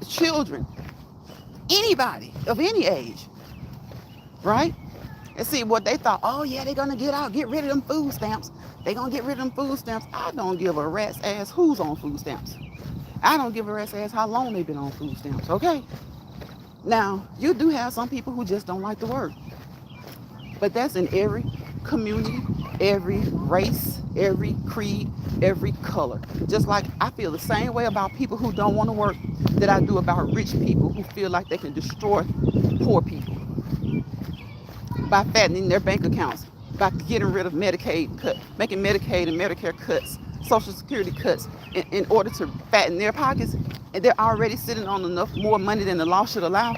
children, anybody of any age, right? And see what they thought, oh yeah, they're going to get rid of them food stamps. They're going to get rid of them food stamps. I don't give a rat's ass who's on food stamps. I don't give a rat's ass how long they've been on food stamps, okay? Now, you do have some people who just don't like the work. But that's in every community, every race, every creed, every color. Just like I feel the same way about people who don't want to work that I do about rich people who feel like they can destroy poor people by fattening their bank accounts, by getting rid of Medicaid cut, making Medicaid and Medicare cuts, Social Security cuts in order to fatten their pockets, and they're already sitting on enough more money than the law should allow.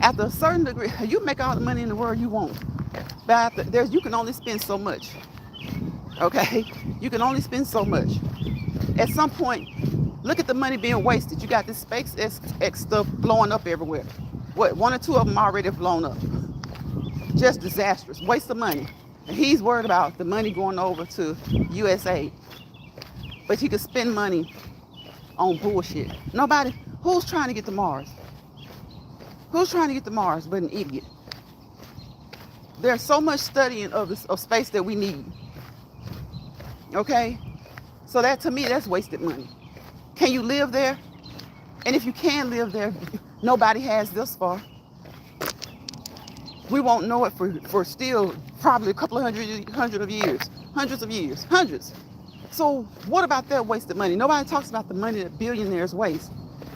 After a certain degree, you make all the money in the world you want, but you can only spend so much. Okay, you can only spend so much. At some point, look at the money being wasted. You got this SpaceX stuff blowing up everywhere. What, one or two of them already have blown up. Just disastrous, waste of money. And he's worried about the money going over to USA, but he could spend money on bullshit. Nobody, who's trying to get to Mars? Who's trying to get to Mars but an idiot? There's so much studying of space that we need. Okay? So that, to me, that's wasted money. Can you live there? And if you can live there, nobody has this far. We won't know it for still probably a couple of hundreds of years. So what about that wasted money? Nobody talks about the money that billionaires waste.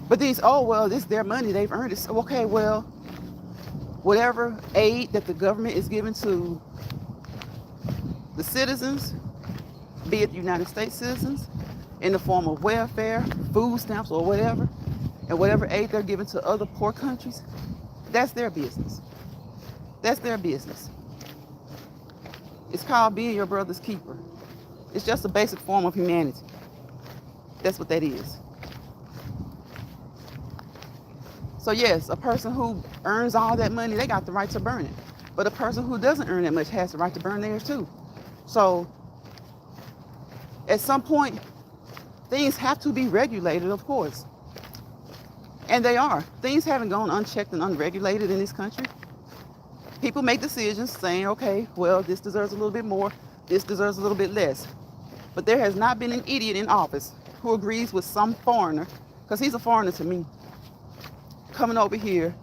But this is their money, they've earned it. So, okay, well, whatever aid that the government is giving to the citizens, be it United States citizens, in the form of welfare, food stamps, or whatever, and whatever aid they're giving to other poor countries, that's their business. That's their business. It's called being your brother's keeper. It's just a basic form of humanity. That's what that is. So yes, a person who earns all that money, they got the right to burn it. But a person who doesn't earn that much has the right to burn theirs too. So at some point, things have to be regulated, of course. And they are. Things haven't gone unchecked and unregulated in this country. People make decisions saying, okay, well, this deserves a little bit more, this deserves a little bit less. But there has not been an idiot in office who agrees with some foreigner, because he's a foreigner to me, coming over here,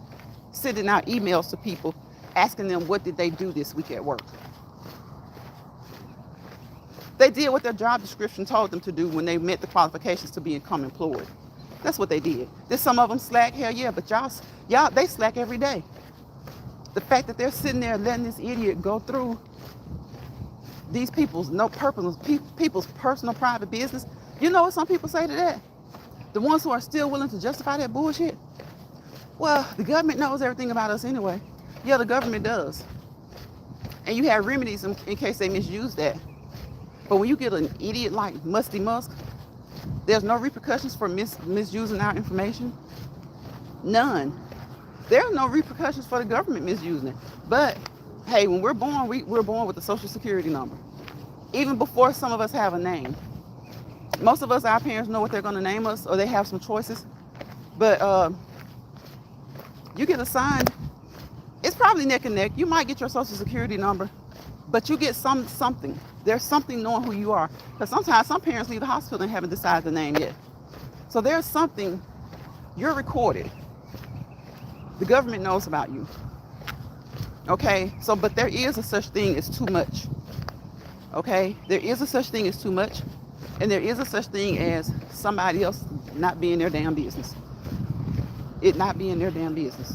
sending out emails to people, asking them what did they do this week at work. They did what their job description told them to do when they met the qualifications to become employed. That's what they did. Did some of them slack? Hell yeah, but y'all, they slack every day. The fact that they're sitting there letting this idiot go through these people's personal private business. You know what some people say to that? The ones who are still willing to justify that bullshit? Well, the government knows everything about us anyway. Yeah, the government does. And you have remedies in case they misuse that. But when you get an idiot like Musty Musk, there's no repercussions for misusing our information. None. There are no repercussions for the government misusing it. But hey, when we're born, we're born with a social security number. Even before some of us have a name. Most of us, our parents know what they're going to name us, or they have some choices. But you get assigned, it's probably neck and neck. You might get your social security number, but you get something. There's something knowing who you are. Because sometimes some parents leave the hospital and haven't decided the name yet. So there's something, you're recorded. The government knows about you. Okay, so, but there is a such thing as too much. Okay, there is a such thing as too much, and there is a such thing as somebody else not being their damn business. It not being their damn business.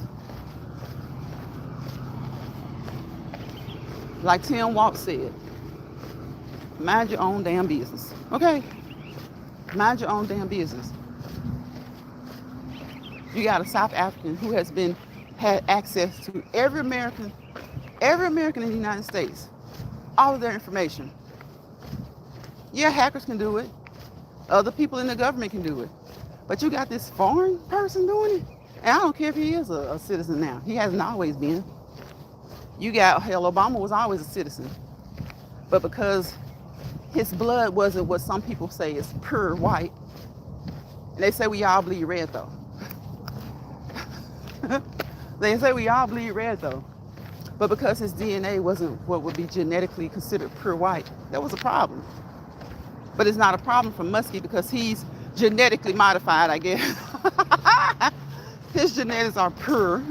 Like Tim Waltz said, mind your own damn business. Okay, mind your own damn business. You got a South African who has had access to every American in the United States, all of their information. Yeah, hackers can do it. Other people in the government can do it. But you got this foreign person doing it? And I don't care if he is a citizen now. He hasn't always been. Obama was always a citizen. But because his blood wasn't what some people say is pure white, and they say we all bleed red though. They say we all bleed red though. But because his DNA wasn't what would be genetically considered pure white, that was a problem. But it's not a problem for Muskie because he's genetically modified, I guess. His genetics are pure.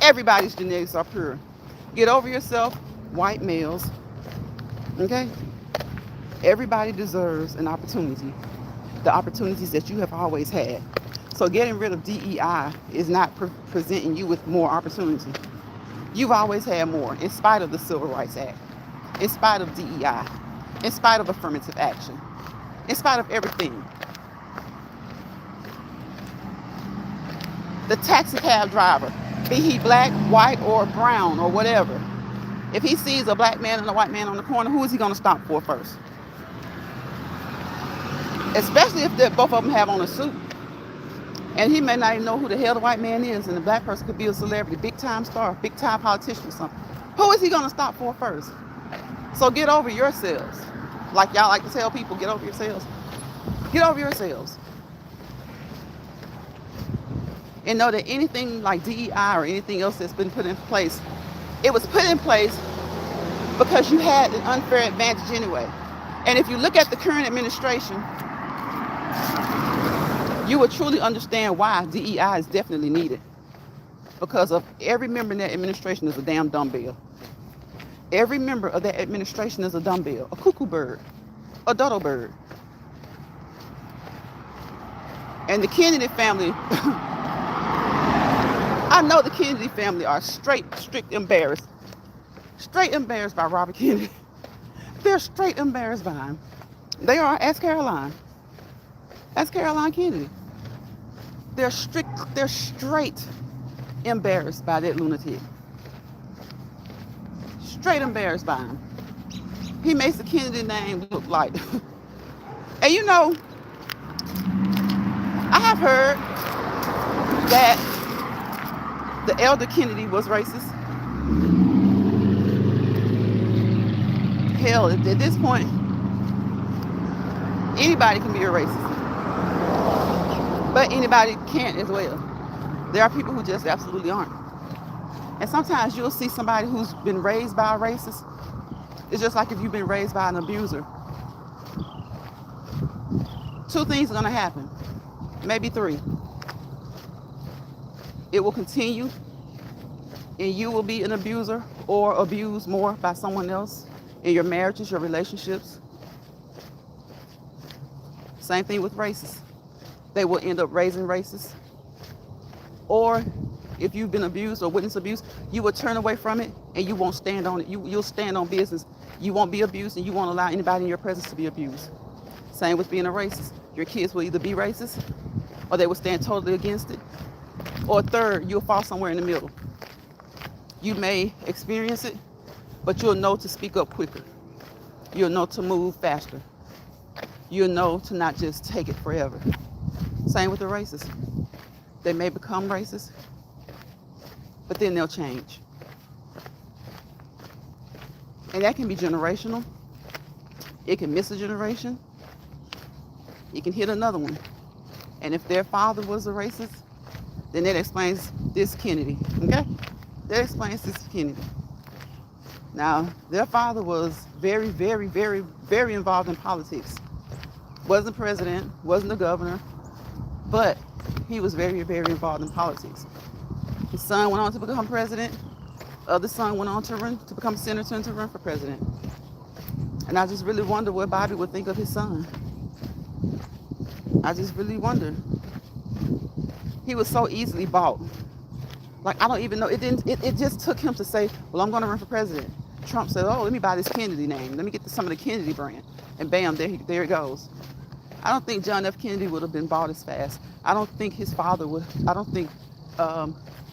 Everybody's genetics are pure. Get over yourself. white males. Okay? Everybody deserves an opportunity. The opportunities that you have always had. So getting rid of DEI is not presenting you with more opportunity. You've always had more, in spite of the Civil Rights Act, in spite of DEI, in spite of affirmative action, in spite of everything. The taxi cab driver, be he black, white, or brown, or whatever, if he sees a black man and a white man on the corner, who is he going to stop for first? Especially if both of them have on a suit. And he may not even know who the hell the white man is, and the black person could be a celebrity, big time star, big time politician or something. Who is he going to stop for first? So get over yourselves. Like y'all like to tell people, get over yourselves. Get over yourselves. And know that anything like DEI or anything else that's been put in place, it was put in place because you had an unfair advantage anyway. And if you look at the current administration, you will truly understand why DEI is definitely needed. Because of every member in that administration is a damn dumbbell. Every member of that administration is a dumbbell, a cuckoo bird, a dodo bird. And the Kennedy family, I know the Kennedy family are straight embarrassed. Straight embarrassed by Robert Kennedy. They're straight embarrassed by him. They are. Ask Caroline. Ask Caroline Kennedy. They're straight embarrassed by that lunatic. Straight embarrassed by him. He makes the Kennedy name look like. And you know, I have heard that the elder Kennedy was racist. Hell, at this point, anybody can be a racist. But anybody can't as well. There are people who just absolutely aren't. And sometimes you'll see somebody who's been raised by a racist. It's just like if you've been raised by an abuser. Two things are going to happen. Maybe three. It will continue and you will be an abuser or abused more by someone else in your marriages, your relationships. Same thing with racists. They will end up raising racists. Or if you've been abused or witnessed abuse, you will turn away from it and you won't stand on it. You'll stand on business. You won't be abused and you won't allow anybody in your presence to be abused. Same with being a racist. Your kids will either be racist or they will stand totally against it. Or third, you'll fall somewhere in the middle. You may experience it, but you'll know to speak up quicker. You'll know to move faster. You'll know to not just take it forever. Same with the racists. They may become racist, but then they'll change. And that can be generational. It can miss a generation. It can hit another one. And if their father was a racist, then that explains this Kennedy, okay? That explains this Kennedy. Now, their father was very, very, very, very involved in politics. Wasn't president, wasn't the governor, but he was very, very involved in politics. His son went on to become president. Other son went on to run to become senator and to run for president. And I just really wonder what Bobby would think of his son. I just really wonder. He was so easily bought. Like, I don't even know. It just took him to say, well, I'm going to run for president. Trump said, oh, let me buy this Kennedy name. Let me get some of the Kennedy brand. And bam, there it goes. I don't think John F. Kennedy would have been bought as fast. I don't think his father would. I don't think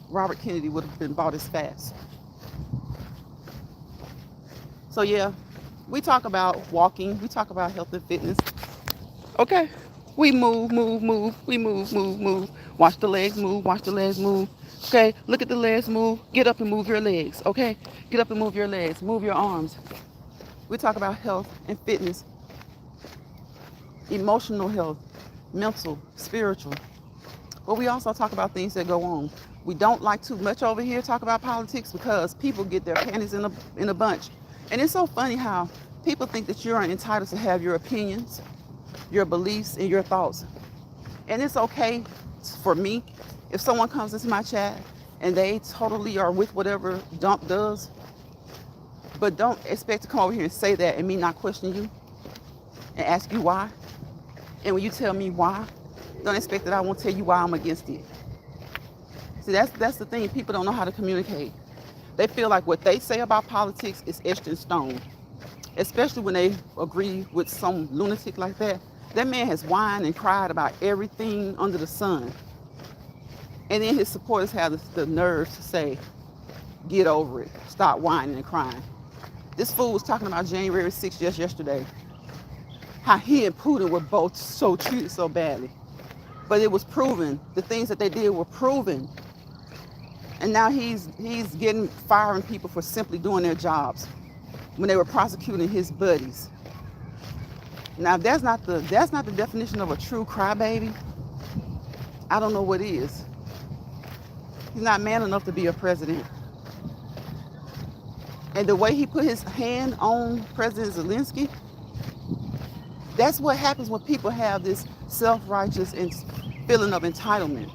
Robert Kennedy would have been bought as fast. So yeah, we talk about walking. We talk about health and fitness. Okay. We move. We move. Watch the legs move. Watch the legs move. Okay. Look at the legs move. Get up and move your legs. Okay. Get up and move your legs. Move your arms. We talk about health and fitness. Emotional health, mental, spiritual. But we also talk about things that go on. We don't like too much over here talk about politics because people get their panties in a bunch. And it's so funny how people think that you're entitled to have your opinions, your beliefs, and your thoughts. And it's okay for me if someone comes into my chat and they totally are with whatever Dump does. But don't expect to come over here and say that and me not question you and ask you why. And when you tell me why, don't expect that I won't tell you why I'm against it. See, that's the thing. People don't know how to communicate. They feel like what they say about politics is etched in stone, especially when they agree with some lunatic like that. That man has whined and cried about everything under the sun. And then his supporters have the nerve to say, get over it. Stop whining and crying. This fool was talking about January 6th just yesterday. How he and Putin were both so treated so badly. But it was proven. The things that they did were proven. And now he's firing people for simply doing their jobs when they were prosecuting his buddies. Now, if that's not the definition of a true crybaby, I don't know what is. He's not man enough to be a president. And the way he put his hand on President Zelensky, that's what happens when people have this self-righteous feeling of entitlement.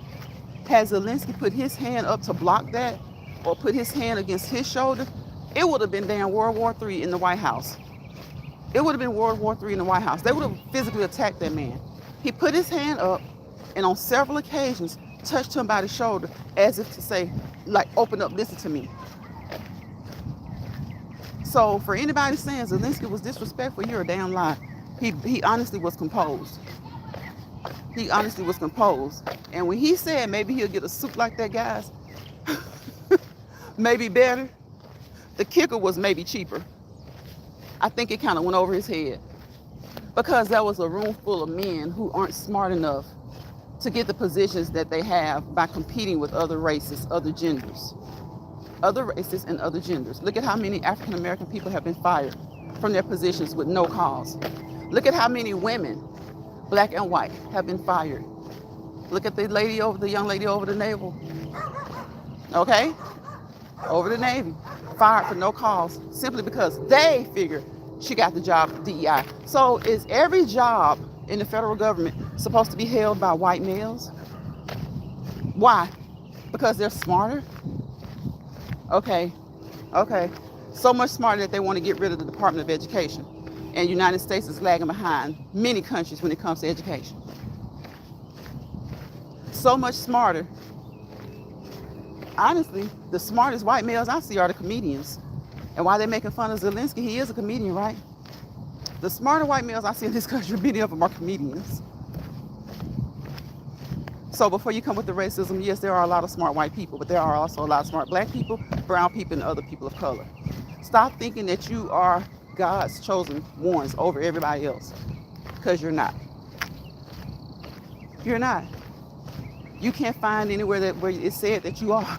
Had Zelensky put his hand up to block that or put his hand against his shoulder, it would have been damn World War III in the White House. It would have been World War III in the White House. They would have physically attacked that man. He put his hand up and on several occasions touched him by the shoulder as if to say, like, open up, listen to me. So for anybody saying Zelensky was disrespectful, you're a damn lie. He honestly was composed. He honestly was composed. And when he said maybe he'll get a suit like that, guys, maybe better, the kicker was maybe cheaper. I think it kind of went over his head because there was a room full of men who aren't smart enough to get the positions that they have by competing with other races, other genders. Other races and other genders. Look at how many African American people have been fired from their positions with no cause. Look at how many women, black and white, have been fired. Look at the young lady over the naval. Okay? Over the Navy. Fired for no cause, simply because they figured she got the job at DEI. So is every job in the federal government supposed to be held by white males? Why? Because they're smarter? Okay. So much smarter that they want to get rid of the Department of Education. And the United States is lagging behind many countries when it comes to education. So much smarter. Honestly, the smartest white males I see are the comedians. And while they're making fun of Zelensky, he is a comedian, right? The smarter white males I see in this country, many of them are comedians. So before you come with the racism, yes, there are a lot of smart white people, but there are also a lot of smart black people, brown people, and other people of color. Stop thinking that you are God's chosen ones over everybody else, because you're not. You're not. You can't find anywhere where it's said that you are.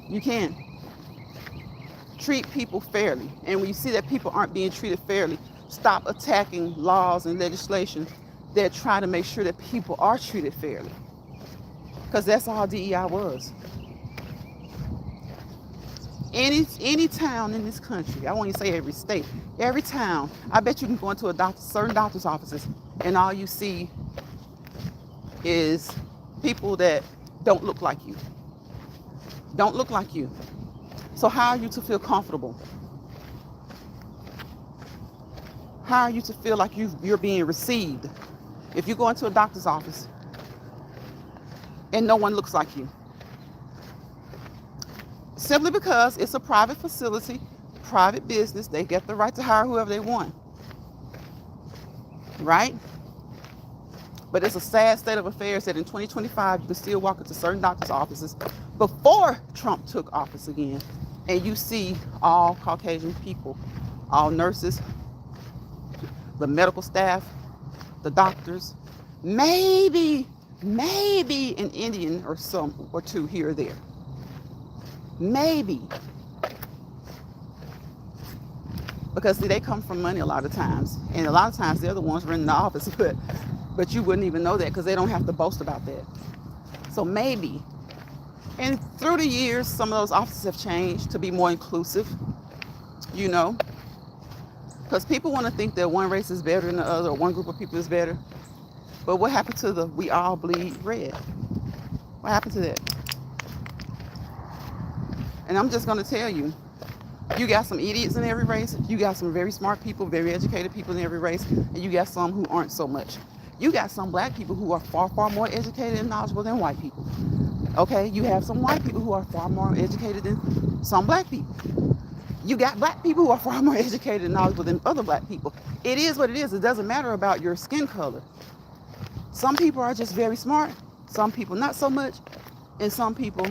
You can't. Treat people fairly. And when you see that people aren't being treated fairly, stop attacking laws and legislation that try to make sure that people are treated fairly. Because that's all DEI was. Any town in this country, I won't even say every state, every town, I bet you can go into certain doctor's offices and all you see is people that don't look like you. Don't look like you. So how are you to feel comfortable? How are you to feel like you're being received if you go into a doctor's office and no one looks like you? Simply because it's a private facility, private business, they get the right to hire whoever they want. Right? But it's a sad state of affairs that in 2025, you can still walk into certain doctor's offices before Trump took office again, and you see all Caucasian people, all nurses, the medical staff, the doctors, maybe an Indian or two here or there. Maybe. Because see, they come from money a lot of times. And a lot of times they're the ones running the office, but you wouldn't even know that because they don't have to boast about that. So maybe. And through the years, some of those offices have changed to be more inclusive, you know. Because people want to think that one race is better than the other, or one group of people is better. But what happened to the we all bleed red? What happened to that? And I'm just going to tell you, You got some idiots in every race. You got some very smart people, very educated people in every race. And you got some who aren't so much. You got some black people who are far, far more educated and knowledgeable than white people. Okay? You have some white people who are far more educated than some black people. You got black people who are far more educated and knowledgeable than other black people. It is what it is. It doesn't matter about your skin color. Some people are just very smart. Some people not so much. And some people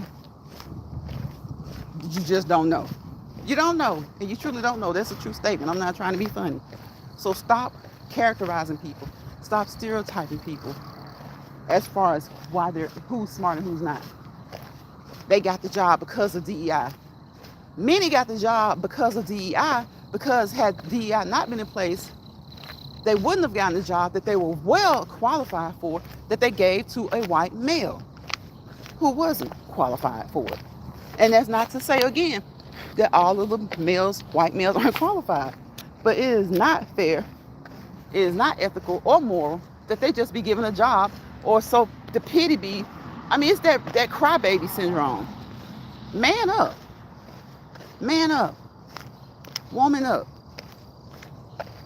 you just don't know. You don't know. And you truly don't know. That's a true statement. I'm not trying to be funny. So stop characterizing people. Stop stereotyping people as far as why they're who's smart and who's not. They got the job because of DEI. Many got the job because of DEI, because had DEI not been in place, they wouldn't have gotten the job that they were well qualified for, that they gave to a white male who wasn't qualified for it. And that's not to say, again, that all of the males, white males, aren't qualified. But it is not fair, it is not ethical or moral that they just be given a job, or so the pity be, I mean, it's that crybaby syndrome. Man up. Man up. Woman up.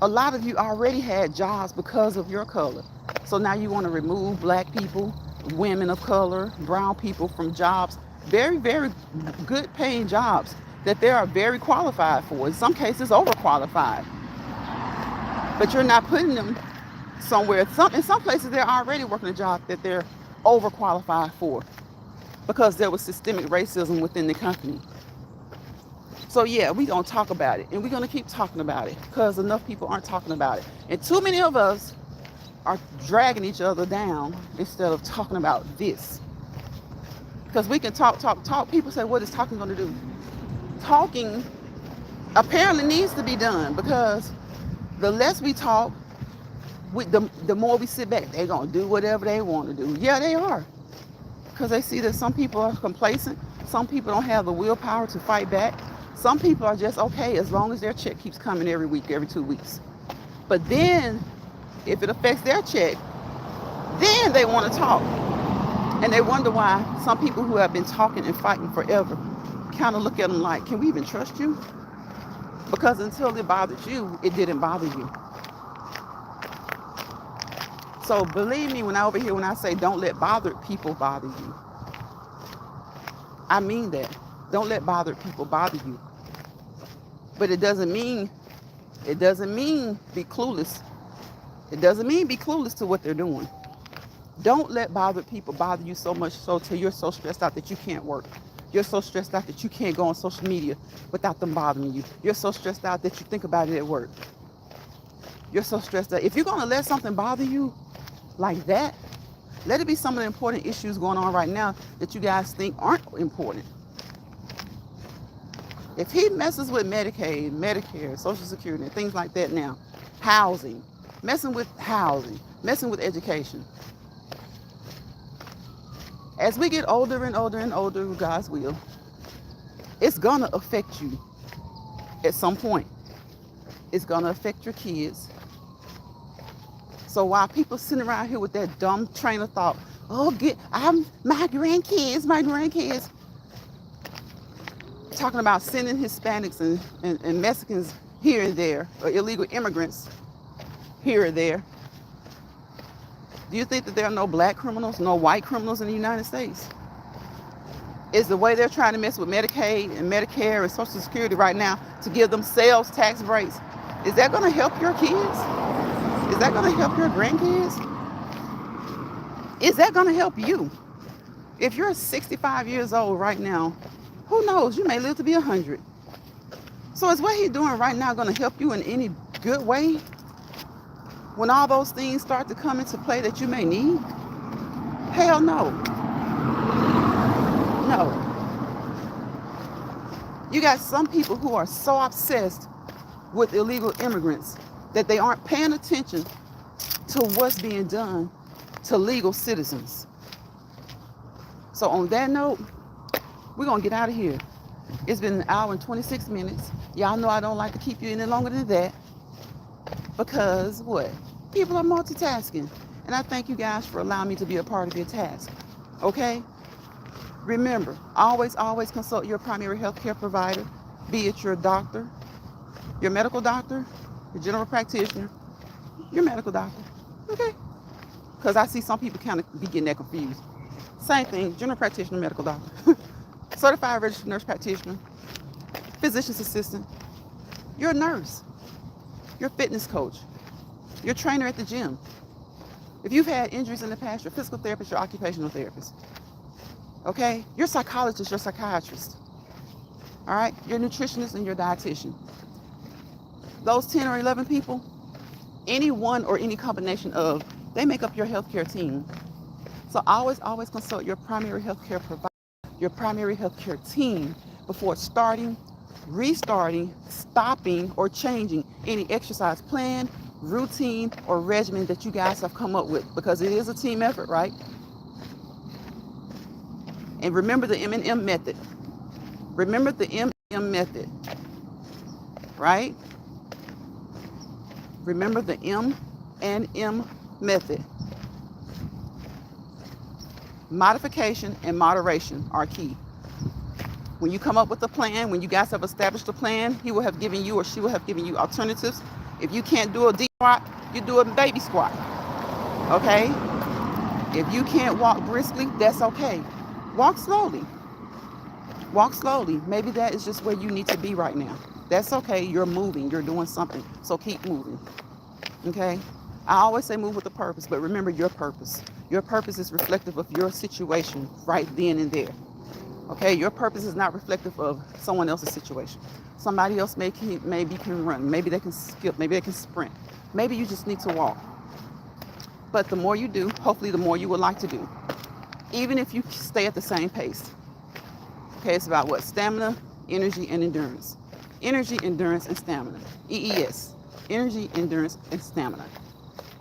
A lot of you already had jobs because of your color. So now you want to remove black people, women of color, brown people from jobs, very, very good paying jobs that they are very qualified for. In some cases, overqualified. But you're not putting them somewhere. In some places, they're already working a job that they're overqualified for because there was systemic racism within the company. So yeah, we're going to talk about it, and we're going to keep talking about it because enough people aren't talking about it. And too many of us are dragging each other down instead of talking about this. Because we can talk. People say, what is talking going to do? Talking apparently needs to be done, because the less we talk, the more we sit back. They're going to do whatever they want to do. Yeah, they are. Because they see that some people are complacent. Some people don't have the willpower to fight back. Some people are just okay as long as their check keeps coming every week, every 2 weeks. But then, if it affects their check, then they want to talk. And they wonder why some people who have been talking and fighting forever kind of look at them like, can we even trust you? Because until it bothered you, it didn't bother you. So believe me when I say don't let bothered people bother you. I mean that. Don't let bothered people bother you. But it doesn't mean be clueless. It doesn't mean be clueless to what they're doing. Don't let bothered people bother you so much so till you're so stressed out that you can't work. You're so stressed out that you can't go on social media without them bothering you. You're so stressed out that you think about it at work. You're so stressed out. If you're going to let something bother you like that, let it be some of the important issues going on right now that you guys think aren't important. If he messes with Medicaid, Medicare, Social Security, and things like that now, housing, messing with education. As we get older and older and older, God's will, it's going to affect you at some point. It's going to affect your kids. So while people sitting around here with that dumb train of thought, my grandkids, talking about sending Hispanics and Mexicans here and there, or illegal immigrants here or there. Do you think that there are no black criminals, no white criminals in the United States? Is the way they're trying to mess with Medicaid and Medicare and Social Security right now to give them sales tax breaks? Is that going to help your kids? Is that going to help your grandkids? Is that going to help you? If you're 65 years old right now, who knows? You may live to be 100. So is what he's doing right now going to help you in any good way? When all those things start to come into play that you may need? Hell no. No. You got some people who are so obsessed with illegal immigrants that they aren't paying attention to what's being done to legal citizens. So on that note, we're going to get out of here. It's been 1 hour and 26 minutes. Y'all know I don't like to keep you any longer than that. Because what? People are multitasking. And I thank you guys for allowing me to be a part of your task. Okay? Remember, always consult your primary health care provider. be it your doctor, your medical doctor, your general practitioner, your medical doctor, okay? Because I see some people kind of be getting that confused. Same thing, general practitioner, medical doctor, certified registered nurse practitioner, physician's assistant, you're a nurse, you're a fitness coach, you're a trainer at the gym. If you've had injuries in the past, you're a physical therapist, you're an occupational therapist, okay? You're a psychologist, you're a psychiatrist, all right? You're a nutritionist and you're a dietitian. Those 10 or 11 people, any one or any combination of, they make up your healthcare team. So always consult your primary healthcare provider, your primary healthcare team before starting, restarting, stopping, or changing any exercise plan, routine, or regimen that you guys have come up with, because it is a team effort, right? And remember the M&M method. Remember the M&M method, right? Remember the M&M method. Modification and moderation are key. When you come up with a plan, when you guys have established a plan, he will have given you or she will have given you alternatives. If you can't do a deep squat, you do a baby squat, okay? If you can't walk briskly, that's okay. Walk slowly. Walk slowly. Maybe that is just where you need to be right now. That's okay. You're moving. You're doing something. So keep moving, okay? I always say move with a purpose, but remember your purpose. Your purpose is reflective of your situation right then and there. Okay, your purpose is not reflective of someone else's situation. Somebody else maybe can run, maybe they can skip, maybe they can sprint. Maybe you just need to walk. But the more you do, hopefully the more you would like to do. Even if you stay at the same pace. Okay, it's about what? Stamina, energy, and endurance. Energy, endurance, and stamina. EES. Energy, endurance, and stamina.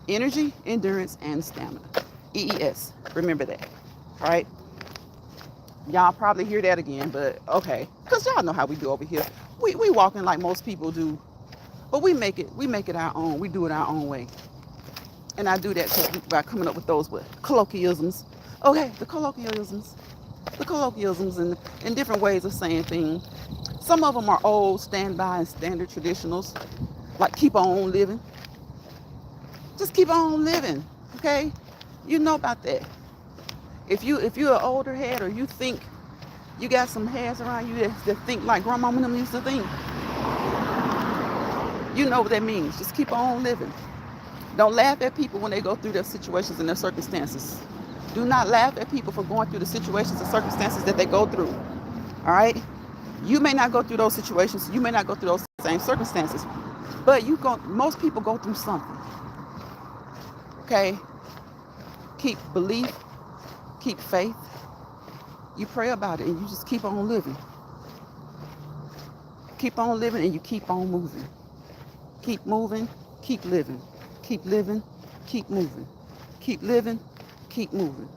Energy, endurance, and stamina. EES. Remember that. All right? Y'all probably hear that again, but okay. Because y'all know how we do over here. We walking like most people do. But we make it our own. We do it our own way. And I do that by coming up with those colloquialisms. Okay, the colloquialisms and different ways of saying things. Some of them are old standby and standard traditionals, like keep on living. Just keep on living, okay? You know about that. If you're an older head, or you think you got some heads around you that think like grandma and them used to think, you know what that means. Just keep on living. Don't laugh at people when they go through their situations and their circumstances. Do not laugh at people for going through the situations and circumstances that they go through. All right? You may not go through those situations. You may not go through those same circumstances. But most people go through something. Okay? Keep belief. Keep faith. You pray about it and you just keep on living. Keep on living and you keep on moving. Keep moving. Keep living. Keep living. Keep moving. Keep living. Keep moving.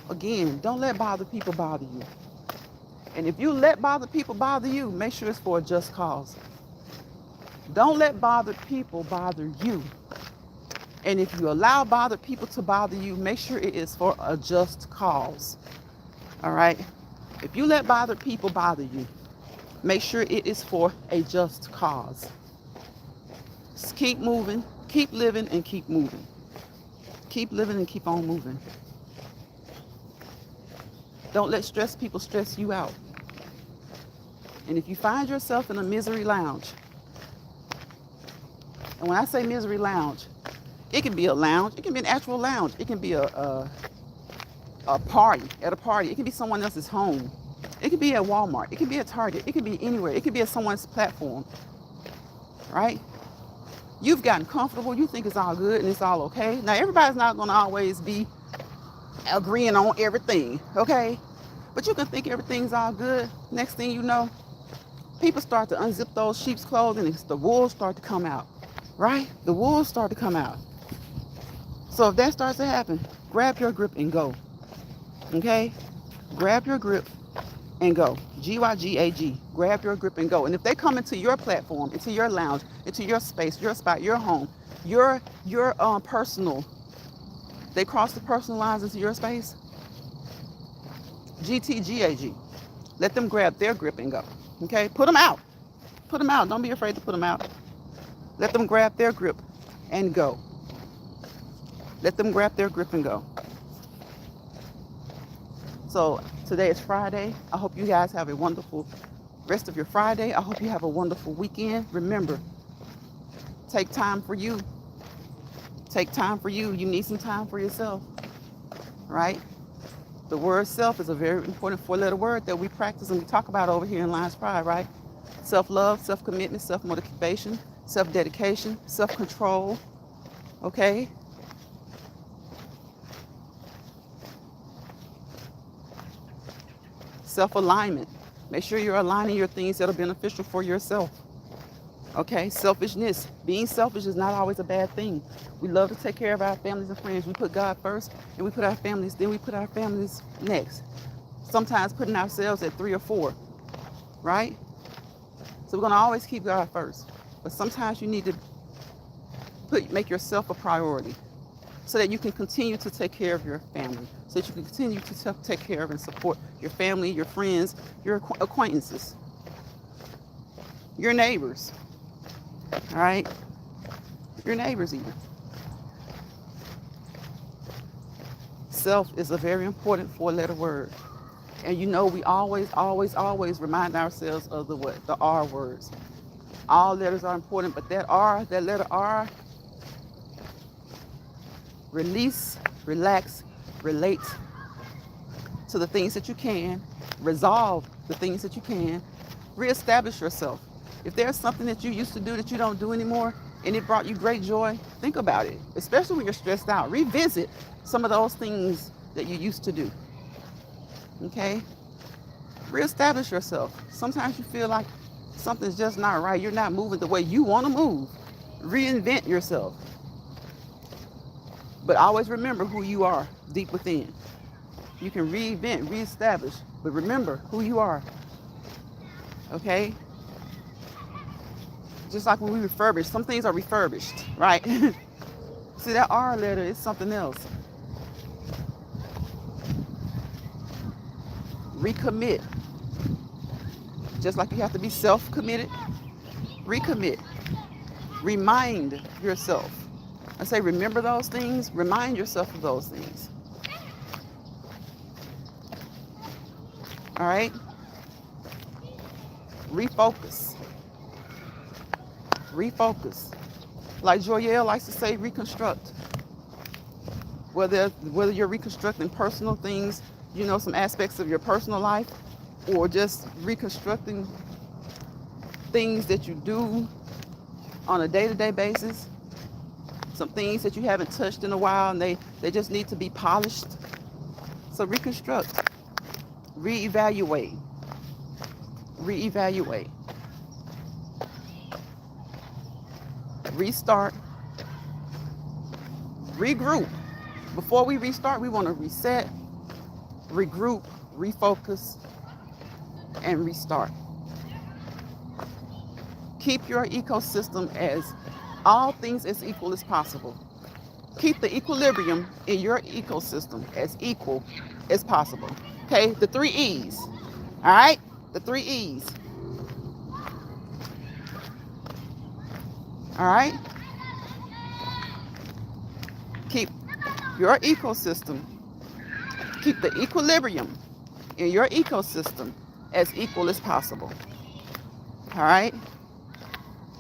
Again, don't let bother people bother you. And if you let bother people bother you, make sure it's for a just cause. Don't let bothered people bother you. And if you allow bothered people to bother you, make sure it is for a just cause. All right? If you let bothered people bother you, make sure it is for a just cause. Just keep moving, keep living, and keep moving. Keep living and keep on moving. Don't let stressed people stress you out. And if you find yourself in a misery lounge, and when I say misery lounge, it can be a lounge, it can be an actual lounge, it can be a party, at a party, it can be someone else's home, it can be at Walmart, it can be at Target, it can be anywhere, it can be at someone's platform, right? You've gotten comfortable, you think it's all good and it's all okay. Now everybody's not gonna always be agreeing on everything, okay? But you can think everything's all good. Next thing you know, people start to unzip those sheep's clothing and the wolves start to come out, right? The wolves start to come out. So if that starts to happen, grab your grip and go, okay? Grab your grip and go. GYGAG. Grab your grip and go. And if they come into your platform, into your lounge, into your space, your spot, your home, your personal, they cross the personal lines into your space, GTGAG. Let them grab their grip and go. Okay, put them out. Put them out. Don't be afraid to put them out. Let them grab their grip and go. Let them grab their grip and go. So today is Friday. I hope you guys have a wonderful rest of your Friday. I hope you have a wonderful weekend. Remember, take time for you. Take time for you. You need some time for yourself, right? The word self is a very important four-letter word that we practice and we talk about over here in Lions Pride, right? Self-love, self-commitment, self-motivation, self-dedication, self-control, okay? Self-alignment. Make sure you're aligning your things that are beneficial for yourself. Okay, selfishness. Being selfish is not always a bad thing. We love to take care of our families and friends. We put God first, and we put our families, then we put our families next. Sometimes putting ourselves at 3 or 4, right? So we're gonna always keep God first. But sometimes you need to make yourself a priority so that you can continue to take care of your family, so that you can continue to take care of and support your family, your friends, your acquaintances, your neighbors. All right, your neighbors even. Self is a very important four-letter word. And you know we always remind ourselves of the what? The R words. All letters are important, but that letter R, release, relax, relate to the things that you can, resolve the things that you can, reestablish yourself. If there's something that you used to do that you don't do anymore and it brought you great joy, think about it, especially when you're stressed out. Revisit some of those things that you used to do. Okay? Reestablish yourself. Sometimes you feel like something's just not right. You're not moving the way you want to move. Reinvent yourself. But always remember who you are deep within. You can reinvent, reestablish, but remember who you are. Okay? Just like when we refurbish, some things are refurbished, right? See, that R letter is something else. Recommit. Just like you have to be self-committed, recommit. Remind yourself. I say remember those things, remind yourself of those things. All right? Refocus. Refocus. Like Joyelle likes to say, reconstruct. Whether you're reconstructing personal things, you know, some aspects of your personal life, or just reconstructing things that you do on a day-to-day basis, some things that you haven't touched in a while and they just need to be polished. So reconstruct, reevaluate, restart, regroup. Before we restart, we want to reset, regroup, refocus, and restart. Keep your ecosystem as all things as equal as possible. Keep the equilibrium in your ecosystem as equal as possible. Okay, the 3 E's. All right, the 3 E's. All right. Keep your ecosystem. Keep the equilibrium in your ecosystem as equal as possible. All right.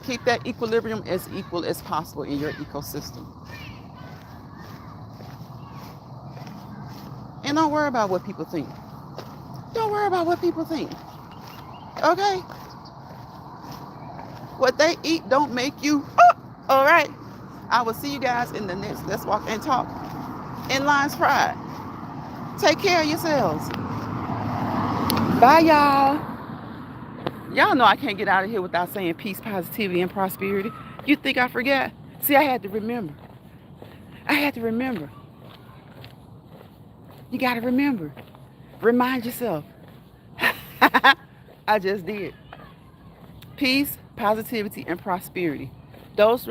Keep that equilibrium as equal as possible in your ecosystem. And don't worry about what people think. Don't worry about what people think. Okay? What they eat don't make you. All right? I will see you guys in the next Let's Walk and Talk in Lions Pride. Take care of yourselves. Bye, y'all. Y'all know I can't get out of here without saying peace, positivity, and prosperity. You think I forgot? See, I had to remember. You got to remember. Remind yourself. I just did. Peace, positivity, and prosperity. Those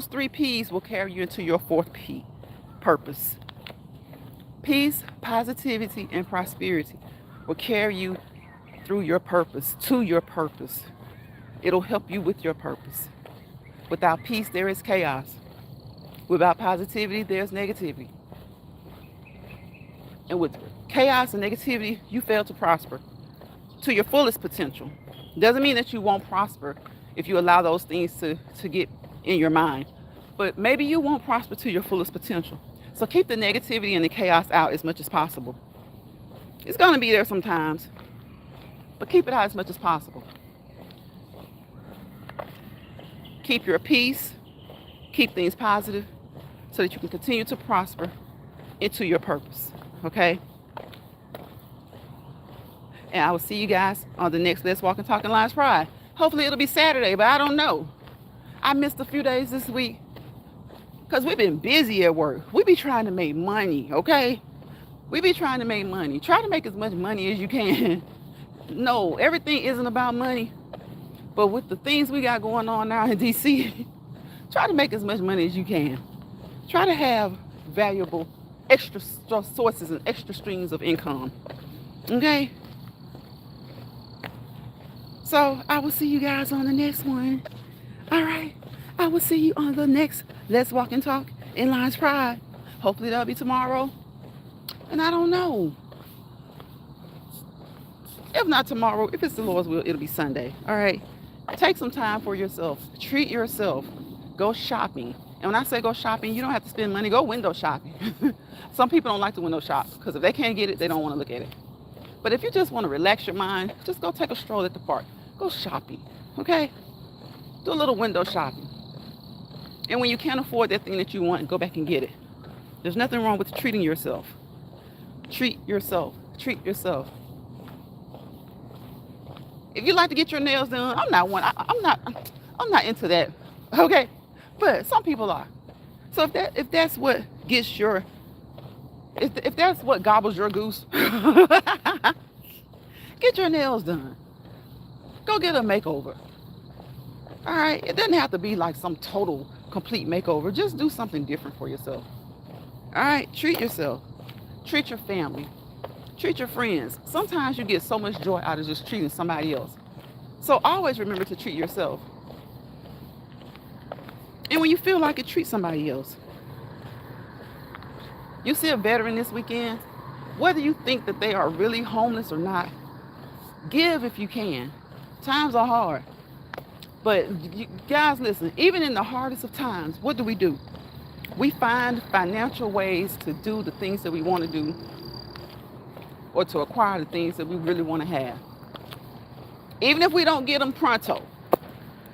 3 P's will carry you into your 4th P, purpose. Peace, positivity, and prosperity will carry you through your purpose, to your purpose. It'll help you with your purpose. Without peace, there is chaos. Without positivity, there's negativity. And with chaos and negativity, you fail to prosper to your fullest potential. Doesn't mean that you won't prosper if you allow those things to get in your mind. But maybe you won't prosper to your fullest potential. So keep the negativity and the chaos out as much as possible. It's going to be there sometimes, but keep it out as much as possible. Keep your peace. Keep things positive so that you can continue to prosper into your purpose. Okay? And I will see you guys on the next Let's Walk and Talk in Lions Pride. Hopefully it'll be Saturday, but I don't know. I missed a few days this week because we've been busy at work. We be trying to make money, okay? We be trying to make money. Try to make as much money as you can. No, everything isn't about money. But with the things we got going on now in DC, try to make as much money as you can. Try to have valuable extra sources and extra streams of income. Okay? So I will see you guys on the next one. All right. I will see you on the next Let's Walk and Talk in Lions Pride. Hopefully that'll be tomorrow. And I don't know. If not tomorrow, if it's the Lord's will, it'll be Sunday. All right. Take some time for yourself. Treat yourself. Go shopping. And when I say go shopping, you don't have to spend money. Go window shopping. Some people don't like to window shop because if they can't get it, they don't want to look at it. But if you just want to relax your mind, just go take a stroll at the park. Go shopping. Okay? Do a little window shopping. And when you can't afford that thing that you want, go back and get it. There's nothing wrong with treating yourself. Treat yourself. Treat yourself. If you like to get your nails done, I'm not one. I'm not into that. Okay? But some people are. So if that's what gets your, if that's what gobbles your goose, get your nails done. Go get a makeover. All right? It doesn't have to be like some total, complete makeover. Just do something different for yourself. All right? Treat yourself. Treat your family. Treat your friends. Sometimes you get so much joy out of just treating somebody else. So always remember to treat yourself. And when you feel like it, treat somebody else. You see a veteran this weekend, whether you think that they are really homeless or not, give if you can. Times are hard. But you guys, listen, even in the hardest of times, what do? We find financial ways to do the things that we want to do or to acquire the things that we really want to have. Even if we don't get them pronto,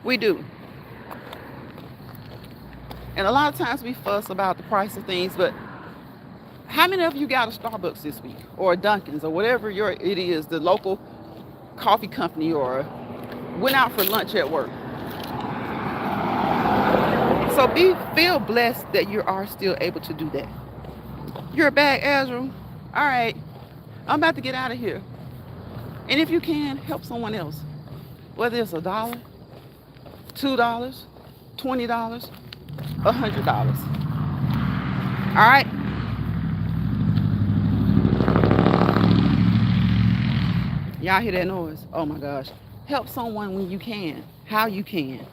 we do. And a lot of times we fuss about the price of things, but how many of you got a Starbucks this week or a Dunkin's or whatever it is, the local coffee company, or went out for lunch at work? So feel blessed that you are still able to do that. You're back, Azra. All right. I'm about to get out of here. And if you can, help someone else. Whether it's $1, $2, $20, $100. All right? Y'all hear that noise? Oh my gosh. Help someone when you can, how you can.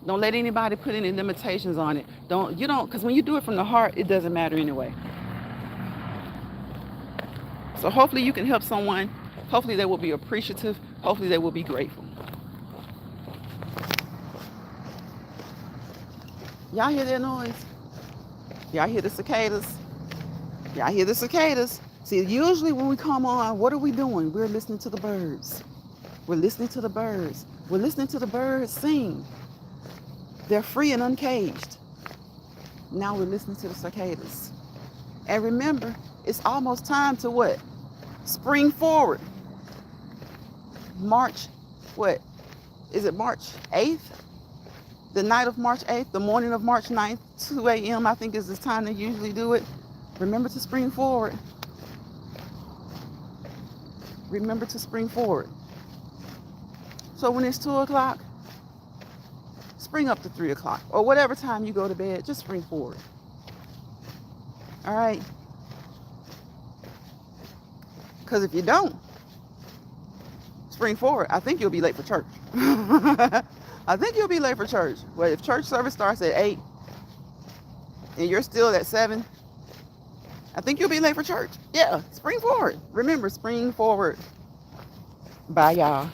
Don't let anybody put any limitations on it. Because when you do it from the heart, it doesn't matter anyway. So hopefully you can help someone. Hopefully they will be appreciative. Hopefully they will be grateful. Y'all hear that noise? Y'all hear the cicadas? Y'all hear the cicadas? See, usually when we come on, what are we doing? We're listening to the birds. We're listening to the birds. We're listening to the birds sing. They're free and uncaged. Now we're listening to the cicadas. And remember, it's almost time to what? Spring forward. March, what? Is it March 8th? The night of March 8th, the morning of March 9th, 2 a.m. I think is the time they usually do it. Remember to spring forward. Remember to spring forward. So when it's 2 o'clock, spring up to 3 o'clock. Or whatever time you go to bed, just spring forward. All right? Because if you don't, spring forward, I think you'll be late for church. I think you'll be late for church. Well, if church service starts at 8 and you're still at 7, I think you'll be late for church. Yeah, spring forward. Remember, spring forward. Bye, y'all.